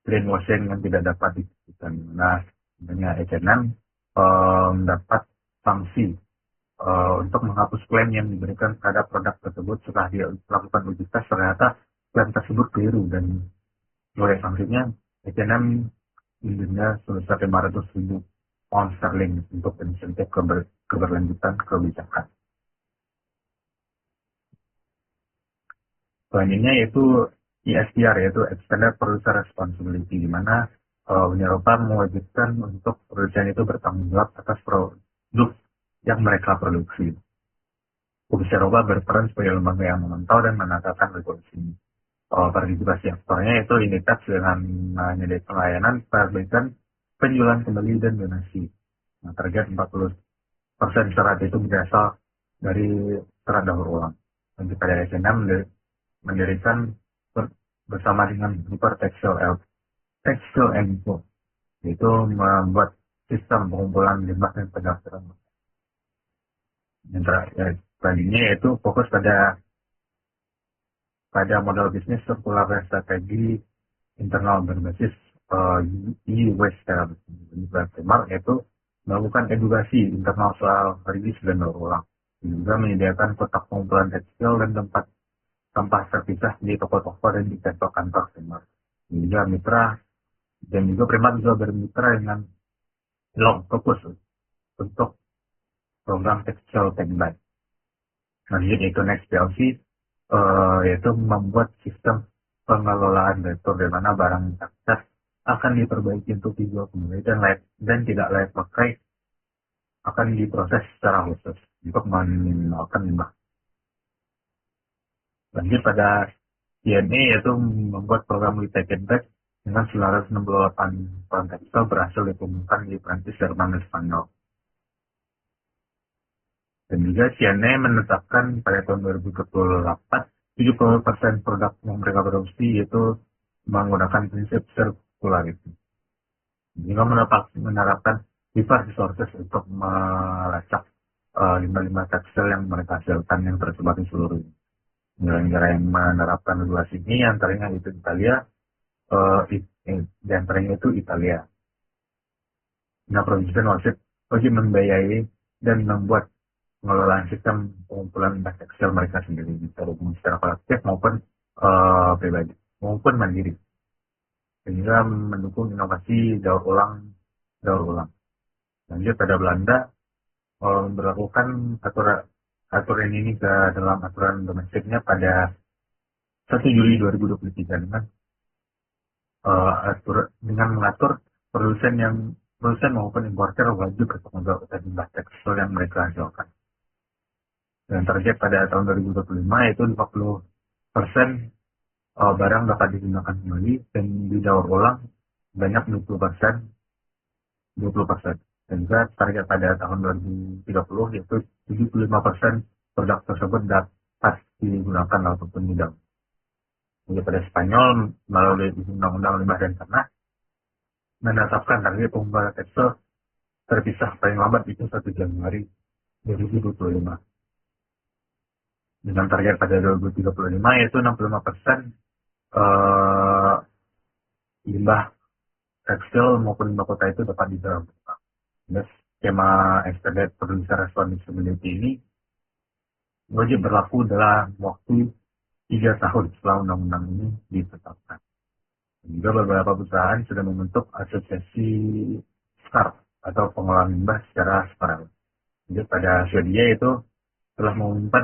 greenwashing yang tidak dapat dibuktikan. Nah, sebenarnya H&M mendapat sanksi untuk menghapus klaim yang diberikan pada produk tersebut setelah dia melakukan uji tes. Ternyata klaim tersebut keliru, dan sebagai sanksinya H&M didenda sebesar 500.000 pound sterling untuk insentif keberlanjutan kebijakan. Selanjutnya yaitu ESPR, yaitu Extended Producer Responsibility, di mana Uni Eropa mewajibkan untuk produsen itu bertanggung jawab atas produk yang mereka produksi. Komisi Eropa berperan sebagai lembaga yang memantau dan menegakkan regulasi ini. Partisipasi aktornya itu Inditex dengan menyediakan layanan perbaikan, penjualan kembali, dan donasi. Nah, target 40% serat itu berasal dari serat daur ulang. Dan pada H&M mendirikan bersama dengan Super Textile Info, yaitu membuat sistem pengumpulan limbah dan pendaftaran. Yang terakhir, selanjutnya yaitu fokus pada modal bisnis sirkular dan strategi internal berbasis e-waste yaitu melakukan edukasi internal soal reuse dan daur ulang, juga menyediakan kotak pengumpulan tekstil dan tempat sampah terpisah di toko-toko dan di kantor Primark. Juga Primark juga bermitra dengan Long Fokus untuk program Textile Take Back. Selanjutnya itu Next PLC, yaitu membuat sistem pengelolaan retur, di mana barang cacat akan diperbaiki untuk dijual kembali dan tidak layak pakai akan diproses secara khusus untuk meminimalkan limbah. Lanjut pada CNE, yaitu membuat program Retake It Back dengan 968 ton tekstil berhasil ditemukan di Prancis, Jerman, dan Spanyol. Dan juga CNE menetapkan pada tahun 2028 70% produk yang mereka produksi yaitu menggunakan prinsip circularity. Juga menerapkan reverse resources untuk melacak limbah-limbah tekstil yang mereka hasilkan yang tersebar di seluruh dunia. Negara-negara yang menerapkan regulasi ini antaranya itu Italia. Nah, produsen wajib membiayai dan membuat pengelolaan sistem pengumpulan limbah tekstil mereka sendiri, terhubung secara kolektif maupun pribadi maupun mandiri, sehingga mendukung inovasi daur ulang. Lanjut pada Belanda, berlakukan aturan ini ke dalam aturan domestiknya pada 1 Juli 2023 dengan mengatur produsen maupun importer wajib bertanggung jawab atas limbah tekstil yang mereka hasilkan. Dan target pada tahun 2025 yaitu 50% barang dapat digunakan kembali dan didaur ulang banyak 20%. Dan juga target pada tahun 2030 yaitu 75% produk tersebut dapat digunakan ataupun didaur. Jadi pada Spanyol melalui Undang-Undang Limbah dan Tanah menetapkan target pengumpulan tekstil terpisah paling lambat itu 1 Januari 2025. Dengan target pada 2035 yaitu 65% limbah tekstil maupun limbah kota itu dapat didaur ulang. Skema Extended Producer Responsibility ini wajib berlaku dalam waktu 3 tahun setelah undang-undang ini ditetapkan. Juga beberapa perusahaan sudah membentuk asosiasi SCARP atau pengelolaan limbah secara sukarela. Jadi pada Swedia itu telah mengumumkan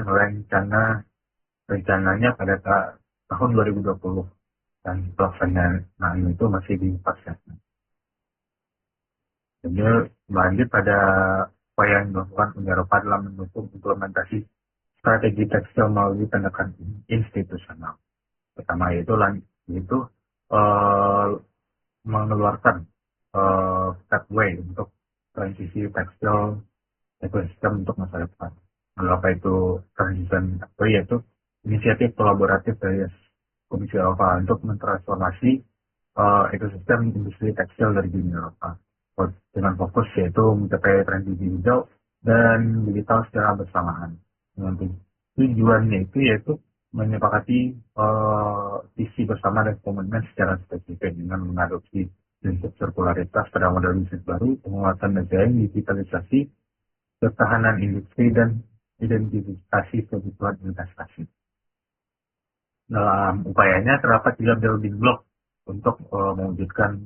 rencananya pada tahun 2020 dan pelaksanaan itu masih dipersiapkan. Jadi lanjut pada upaya yang dilakukan Uni Eropa dalam mendukung implementasi strategi tekstil melalui tindakan institusional. Pertama yaitu mengeluarkan pathway untuk transisi tekstil ekosistem untuk masa depan. Lalu apa itu transition pathway, yaitu inisiatif kolaboratif dari Komisi Eropa untuk mentransformasi ekosistem industri tekstil dari Uni Eropa dengan fokus yaitu mencapai transisi hijau dan digital secara bersamaan. Dengan tujuannya itu yaitu menyepakati visi bersama dan komitmen secara spesifik dengan mengadopsi prinsip sirkularitas pada model bisnis baru, penguatan desain, digitalisasi, ketahanan industri, dan identifikasi kebutuhan investasi. Dalam upayanya terdapat 3 building block untuk mewujudkan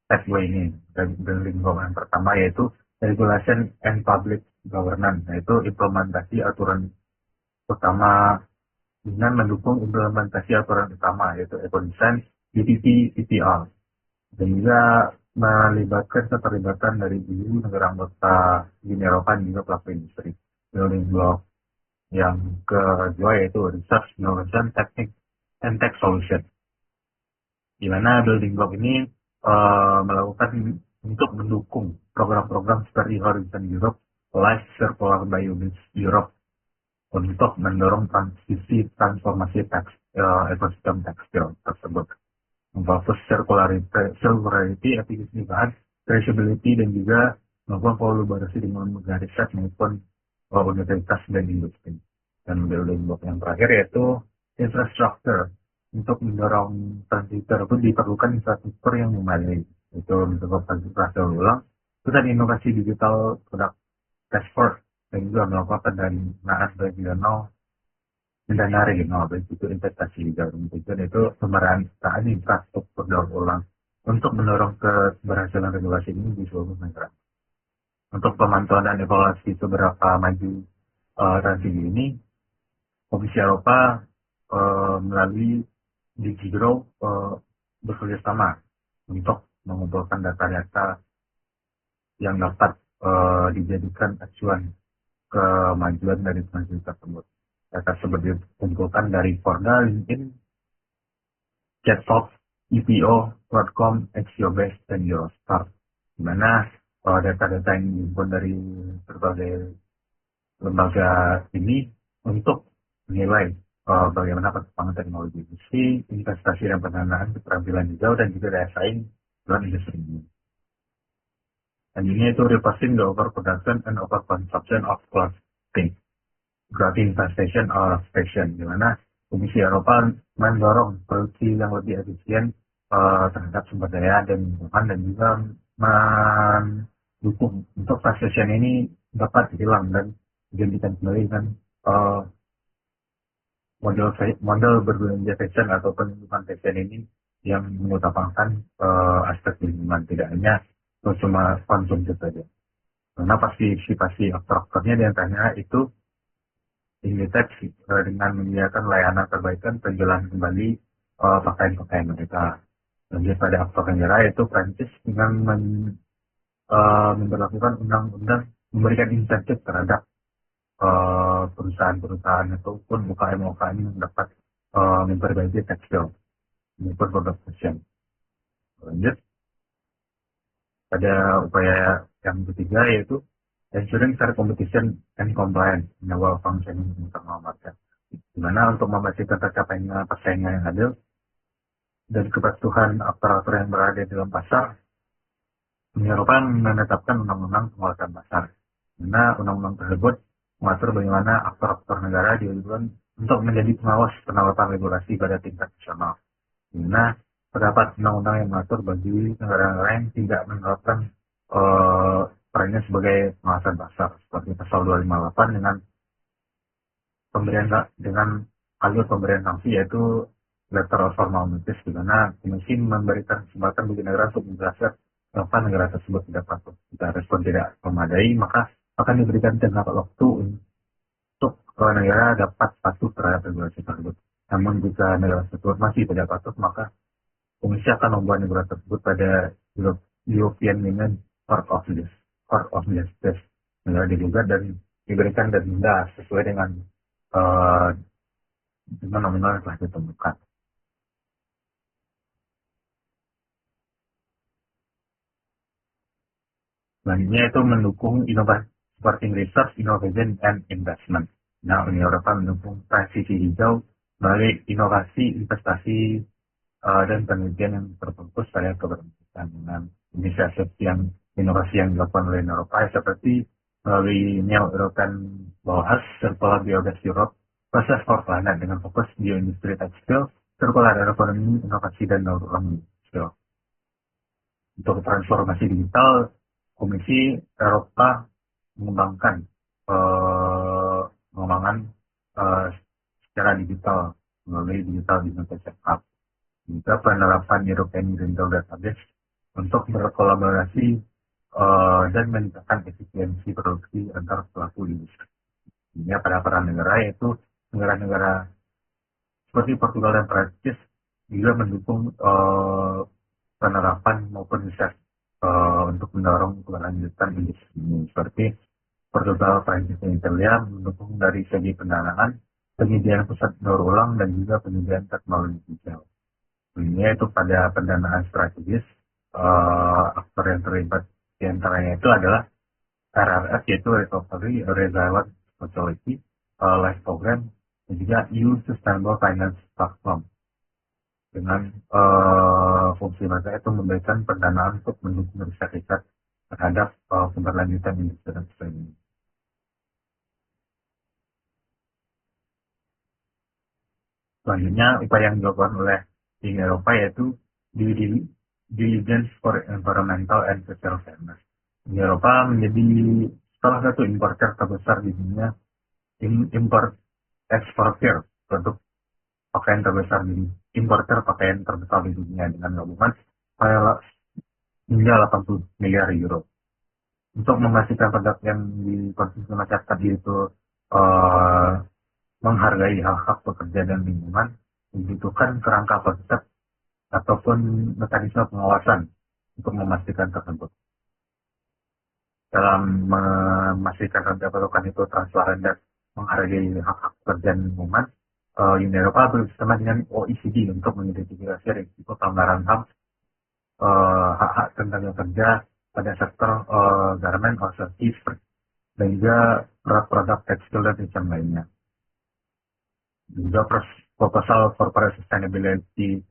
pathway ini. Building block yang pertama yaitu regulation and public governance, yaitu implementasi aturan utama dengan mendukung implementasi aturan utama yaitu eco design, BTP, CPR, dan juga melibatkan keterlibatan dari EU negara anggota Uni Eropa dan juga pelaku industri. Building block yang kedua yaitu research, innovation, technique, and tech solution. Di mana building block ini melakukan untuk mendukung program-program seperti Horizon Europe, Life Circular Biomass Europe untuk mendorong transformasi ekosistem tekstil tersebut. Memfokus circularity, efisiensi bahan, traceability, dan juga melakukan kolaborasi dengan lembaga riset maupun universitas dan industri. Dan building block yang terakhir yaitu infrastructure. Untuk mendorang transisi tersebut diperlukan infrastruktur yang memadai, itu untuk fasilitas ulang, dan inovasi digital produk task force, dan juga melakukan pendanaan regional dan dana regional, baik itu investasi dalam tujuan itu pemerataan infrastruktur daur ulang untuk mendorong keberhasilan regulasi ini di seluruh negara. Untuk pemantauan dan evaluasi seberapa maju transisi ini, Komisi Eropa melalui DigiGrow bekerja sama untuk mengumpulkan data-data yang dapat dijadikan acuan kemajuan dari transisi tersebut. Data tersebut dikumpulkan dari Forda, LinkedIn, Chatbox, EPO.com, Axiobase, dan Eurostar, di mana data-data yang dihimpun dari berbagai lembaga ini untuk menilai bagaimana perkembangan teknologi industri, investasi dan pendanaan, keterampilan hijau, dan juga daya saing dalam industri ini. Dan ini itu reversing the overproduction and overconsumption of clothing, driving inflation or fashion, di mana Komisi Eropa mendorong produksi yang lebih efisien terhadap sumber daya dan lingkungan, dan juga mendukung untuk fast fashion ini dapat hilang dan digantikan kembali dengan model berbelanja fashion atau penunjukan fashion ini yang mengutamakan aspek lingkungan, tidak hanya cuma konsumsi saja. Karena partisipasi aktor-aktornya diantaranya itu Inditex dengan menyediakan layanan perbaikan penjualan kembali pakaian-pakaian mereka. Dan pada aktor negara yaitu Prancis dengan memperlakukan undang-undang memberikan insentif terhadap perusahaan-perusahaan ataupun UKM-UKM yang dapat memperbaiki tekstil maupun produk fashion. Lanjut pada upaya yang ketiga yaitu ensuring fair competition and compliance in our functioning internal market, di mana untuk memastikan tercapainya persaingan yang adil dan kepatuhan aktor-aktor yang berada di dalam pasar, Uni Eropa menetapkan undang-undang penguatan pasar, di mana undang-undang tersebut mengatur bagaimana aktor-aktor negara diwajibkan untuk menjadi pengawas penerapan regulasi pada tingkat nasional. Di mana terdapat undang-undang yang mengatur bagi negara-negara yang tidak menerapkan perannya sebagai pengawasan pasar, seperti pasal 258 dengan alur pemberian sanksi yaitu letter of formal notice, di mana Komisi memberikan kesempatan bagi negara untuk menjelaskan kenapa negara tersebut tidak patuh. Jika respon tidak memadai, maka akan diberikan tenggat waktu untuk negara dapat patuh terhadap regulasi tersebut. Namun jika negara tersebut masih tidak patuh, maka Komisi akan membawa negara tersebut pada European Union Court of Justice. Negara digugat dan diberikan denda sesuai dengan nominal yang telah ditemukan. Selanjutnya itu mendukung inovasi, supporting research, innovation, and investment. Nah, Uni Eropa mendukung transisi hijau melalui inovasi, investasi, dan penelitian yang terfokus pada keberlanjutan dengan inovasi yang dilakukan oleh Uni Eropa seperti melalui Neo European Bauhaus Circular Biogas Europe, proses for planet dengan fokus bioindustri tekstil, circular economy, inovasi dan daur ulang tekstil. Untuk transformasi digital, Komisi Eropa mengembangkan pengembangan eh, secara digital melalui Digital Business Act. Juga penerapan European Green Deal Database untuk berkolaborasi dan meningkatkan efisiensi produksi antar pelaku industri. Ini pada peran negara yaitu negara-negara seperti Portugal dan Prancis juga mendukung penerapan maupun riset untuk mendorong keberlanjutan industri ini. Seperti Portugal, Prancis, dan Italia mendukung dari segi pendanaan, penyediaan pusat daur ulang, dan juga penyediaan teknologi digital. Ini itu pada pendanaan strategis, aktor yang terlibat di antaranya itu adalah RRF, yaitu Recovery Resilience Facility, Life Program, dan juga EU Sustainable Finance Platform. Dengan fungsi mereka itu memberikan pendanaan untuk mendukung riset-riset terhadap keberlanjutan industri tekstil ini. Selanjutnya, upaya yang dilakukan oleh Uni Eropa yaitu due diligence for environmental and social fairness. Uni Eropa menjadi salah satu importer terbesar di dunia, import eksportir produk pakaian terbesar di importer pakaian terbesar di dunia dengan gabungan hingga 80 miliar euro. Untuk memastikan produk yang dikonsumsi masyarakat itu menghargai hak-hak pekerja dan lingkungan, dibutuhkan kerangka konsep ataupun mekanisme pengawasan untuk memastikan tersebut. Dalam memastikan harga produk itu transparan dan menghargai hak-hak pekerja dan lingkungan, Uni Eropa bersama dengan OECD untuk mengidentifikasi risiko pelanggaran HAM, hak-hak tenaga kerja pada sektor garment or service dan juga produk-produk tekstil dan macam lainnya. Juga proposal corporate sustainability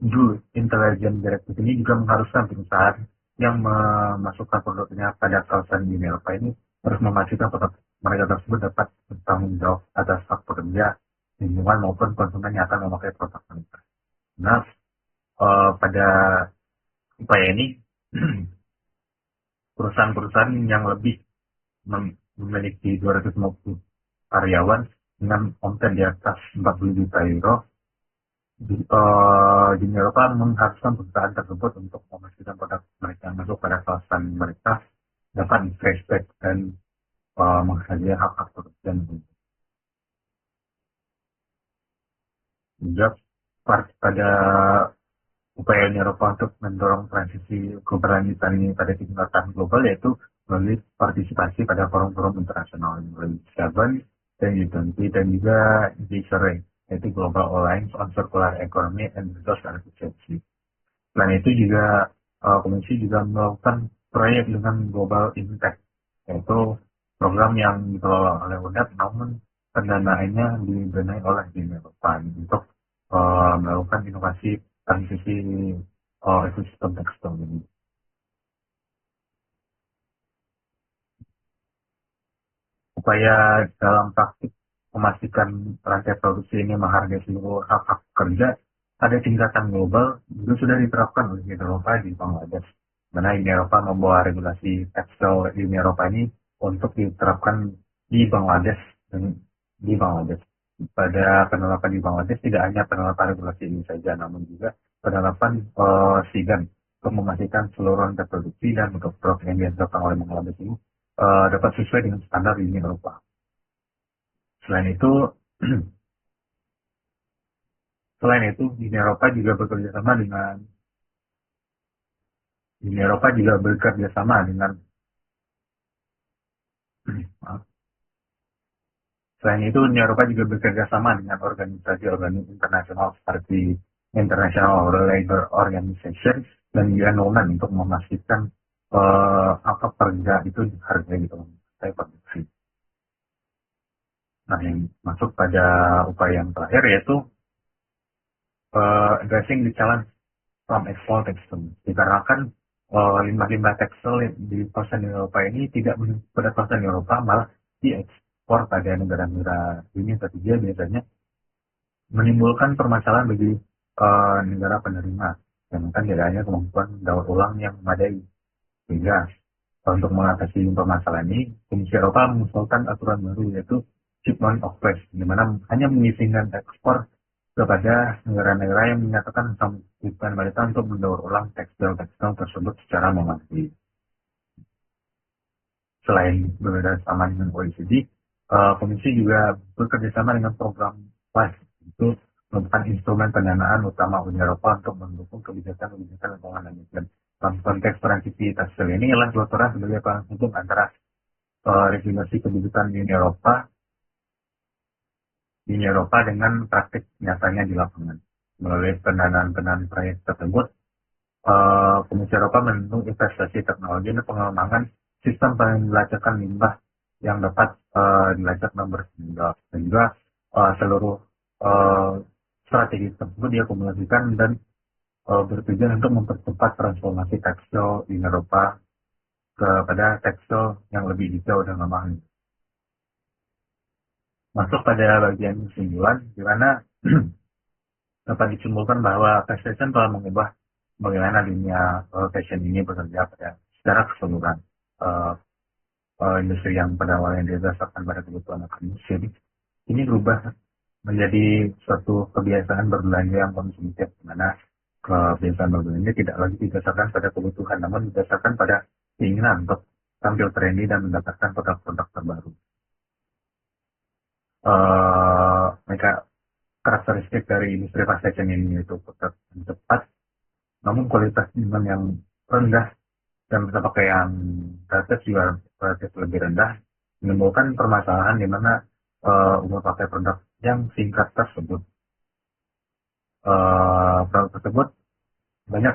due intelligence directive ini juga mengharuskan perusahaan yang memasukkan produknya pada kawasan Uni Eropa ini harus memastikan produk mereka tersebut dapat bertanggung jawab atas hak pekerja, lingkungan maupun konsumen yang akan memakai produk mereka. Nah, pada upaya ini perusahaan-perusahaan yang lebih memiliki 250 karyawan dengan omset di atas 40 juta euro, di Eropa mengharuskan perusahaan tersebut untuk memastikan produk mereka masuk pada kawasan mereka dapat di-flashback dan menghargai hak-hak pekerja. Juga pada upaya Uni Eropa untuk mendorong transisi keberlanjutan ini pada tingkatan global yaitu melalui partisipasi pada forum-forum internasional melalui G7 dan G20 dan juga GSRE, yaitu Global Alliance on Circular Economy and Resource Efficiency. Selain itu juga Komisi juga melakukan proyek dengan Global Impact, yaitu program yang dikelola oleh UNEP namun pendanaannya didanai oleh Uni Eropa untuk melakukan inovasi transisi ekosistem tekstil ini. Upaya dalam praktik memastikan rantai produksi ini menghargai seluruh hak-hak kerja pada tingkatan global juga sudah diterapkan oleh Uni Eropa di Bangladesh. Mana Uni Eropa membawa regulasi tekstil Uni Eropa ini untuk diterapkan di Bangladesh dan di Bangladesh. Pada penerapan di Bangladesh tidak hanya penerapan regulasi ini saja, namun juga penerapan SIGAN untuk memastikan seluruh rantai produksi dan produk yang dihasilkan oleh Bangladesh ini dapat sesuai dengan standar Uni Eropa. Selain itu, Uni Eropa juga bekerja sama dengan organisasi-organisasi internasional seperti International Labour Organization dan UN Women untuk memastikan hak pekerja itu dihargai di dalam produksi. Nah, yang masuk pada upaya yang terakhir yaitu addressing the challenge from export textile. Dikarenakan limbah-limbah tekstil di kawasan Eropa ini tidak pada kawasan Eropa, malah diekspor pada negara-negara dunia ketiga, biasanya menimbulkan permasalahan bagi negara penerima, sedangkan tidak adanya kemampuan daur ulang yang memadai. Sehingga untuk mengatasi permasalahan ini, Komisi Eropa mengusulkan aturan baru, yaitu Shipment of Waste, di mana hanya mengizinkan ekspor kepada negara-negara yang menyatakan sanggupan mereka untuk mendaur ulang tekstil-tekstil tersebut secara memadai. Selain bekerjasama dengan OECD, Komisi juga bekerjasama dengan program WISE, itu merupakan instrumen pendanaan utama Uni Eropa untuk mendukung kebijakan-kebijakan lingkungan dan iklim. Dalam konteks transisi tekstil ini, ialah Eropa sebagai penghubung antara regulasi kebijakan Uni Eropa dengan praktik nyatanya di lapangan. Melalui pendanaan proyek tersebut, Komisi Eropa mendukung investasi teknologi dan pengembangan sistem pelacakan limbah yang dapat dilacak dan bertanggung. Dan juga seluruh strategi tersebut diakumulasikan dan bertujuan untuk mempercepat transformasi tekstil di Eropa kepada tekstil yang lebih hijau dan ramah lingkungan. Masuk pada bagian kesimpulan, di mana dapat disimpulkan bahwa fast fashion telah mengubah bagaimana dunia fashion ini bekerja secara keseluruhan. Industri yang pada awalnya didasarkan pada kebutuhan akademis, jadi ini berubah menjadi suatu kebiasaan berbelanja yang konsumtif, di mana kebiasaan berbelanja tidak lagi didasarkan pada kebutuhan, namun didasarkan pada keinginan untuk tampil trendy dan mendapatkan produk-produk terbaru. Mereka karakteristik dari industri fast fashion ini yaitu produk yang cepat, namun kualitas yang rendah dan bertapaknya yang relatif juga relatif lebih rendah, menimbulkan permasalahan di mana umur pakai produk yang singkat tersebut. Produk tersebut banyak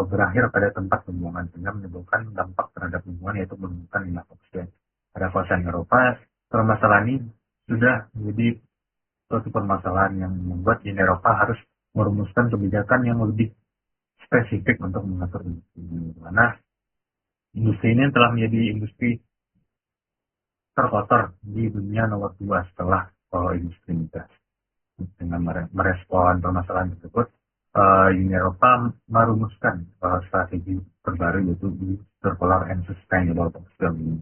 berakhir pada tempat pembuangan, sehingga menimbulkan dampak terhadap lingkungan, yaitu menimbulkan limbah toksik. Pada kawasan Eropa, permasalahan ini sudah menjadi suatu permasalahan yang membuat Uni Eropa harus merumuskan kebijakan yang lebih spesifik untuk mengatur industri ini. Karena industri ini telah menjadi industri terkotor di dunia nomor 2 setelah industri migas. Dengan merespon permasalahan tersebut, Uni Eropa merumuskan strategi terbaru, yaitu di Circular and Sustainable Textile ini.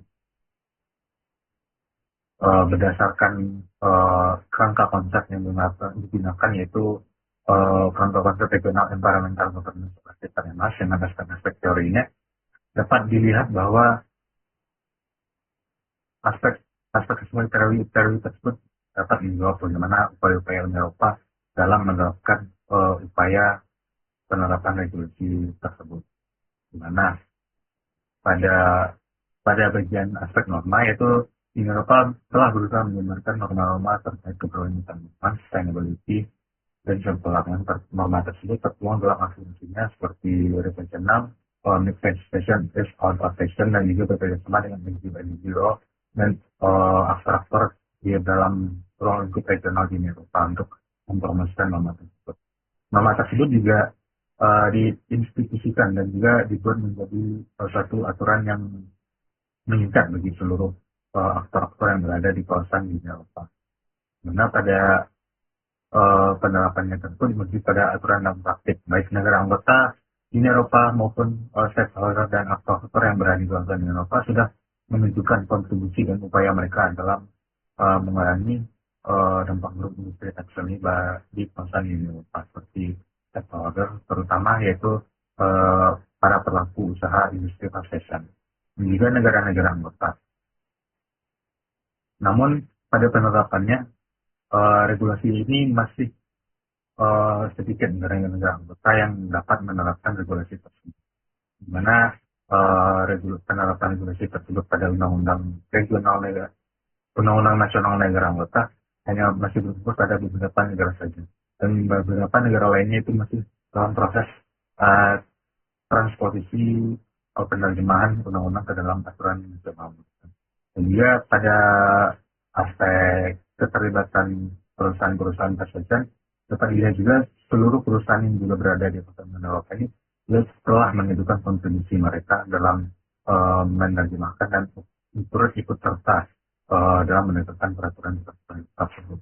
Berdasarkan kerangka konsep yang digunakan, yaitu kerangka konsep regional environmental governance seperti TEREMAS, dengan aspek-aspek teorinya dapat dilihat bahwa aspek teori tersebut dapat menjawab bagaimana upaya-upaya Uni Eropa dalam menerapkan upaya penerapan regulasi tersebut, di mana pada bagian aspek norma, yaitu Uni Eropa telah berusaha menjabarkan norma-norma terkait keberlanjutan lingkungan, sustainability, dan circular. Norma tersebut tertuang dalam asumsinya seperti Revision 6, Mixed Vegetation is out of fashion, dan juga bekerjasama dengan NGO dan aktor-aktor di dalam ruang lingkup regional di Eropa untuk mempromosikan norma tersebut. Norma tersebut juga diinstitusikan dan juga dibuat menjadi satu aturan yang mengikat bagi seluruh aktor-aktor yang berada di kawasan di Eropa. Karena pada penerapannya tersebut menuju pada aturan dan praktik, baik negara anggota Uni Eropa maupun stakeholder dan aktor-aktor yang berada di kawasan Eropa sudah menunjukkan kontribusi dan upaya mereka dalam mengurangi dampak buruk industri tekstil ini di kawasan Uni Eropa, seperti stakeholder terutama yaitu para pelaku usaha industri fast fashion dan juga negara-negara anggota. Namun pada penerapannya regulasi ini masih sedikit negara-negara anggota yang dapat menerapkan regulasi tersebut, di mana penerapan regulasi tersebut pada undang-undang nasional negara anggota hanya masih berfokus pada beberapa negara saja, dan beberapa negara lainnya itu masih dalam proses transposisi penerjemahan undang-undang ke dalam aturan nasional. Dan juga pada aspek keterlibatan perusahaan-perusahaan fast fashion dapat dilihat juga seluruh perusahaan yang juga berada di kota Eropa ini setelah menentukan kontribusi mereka dalam menerjemahkan dan turut ikut serta dalam menentukan peraturan tersebut.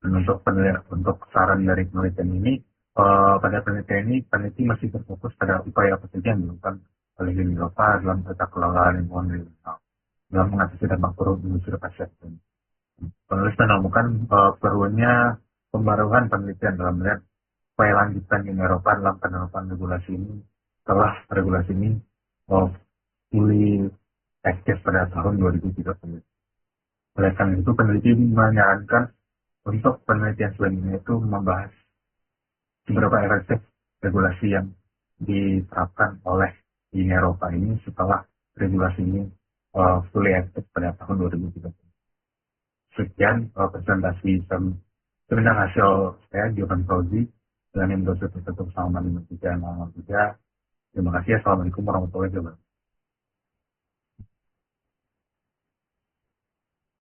Dan untuk saran dari penelitian ini, pada penelitian ini peneliti masih berfokus pada upaya apa saja yang dilakukan oleh Uni Eropa dalam tata kelola lingkungan regional dalam mengatasi dampak buruk industri pasir. Penulis menemukan perlunya pembaruan penelitian dalam melihat upaya lanjutan Uni Eropa dalam penerapan regulasi ini setelah regulasi ini fully aktif pada tahun 2030. Oleh karena itu, peneliti menyarankan untuk penelitian selanjutnya itu membahas seberapa efektif regulasi yang diterapkan oleh Uni Eropa ini setelah regulasi ini fully aktif pada tahun 2030. Sekian presentasi tentang hasil saya, Johan Fauzi, dengan yang dosen tertutup sama 53. Terima kasih. Assalamualaikum warahmatullahi wabarakatuh.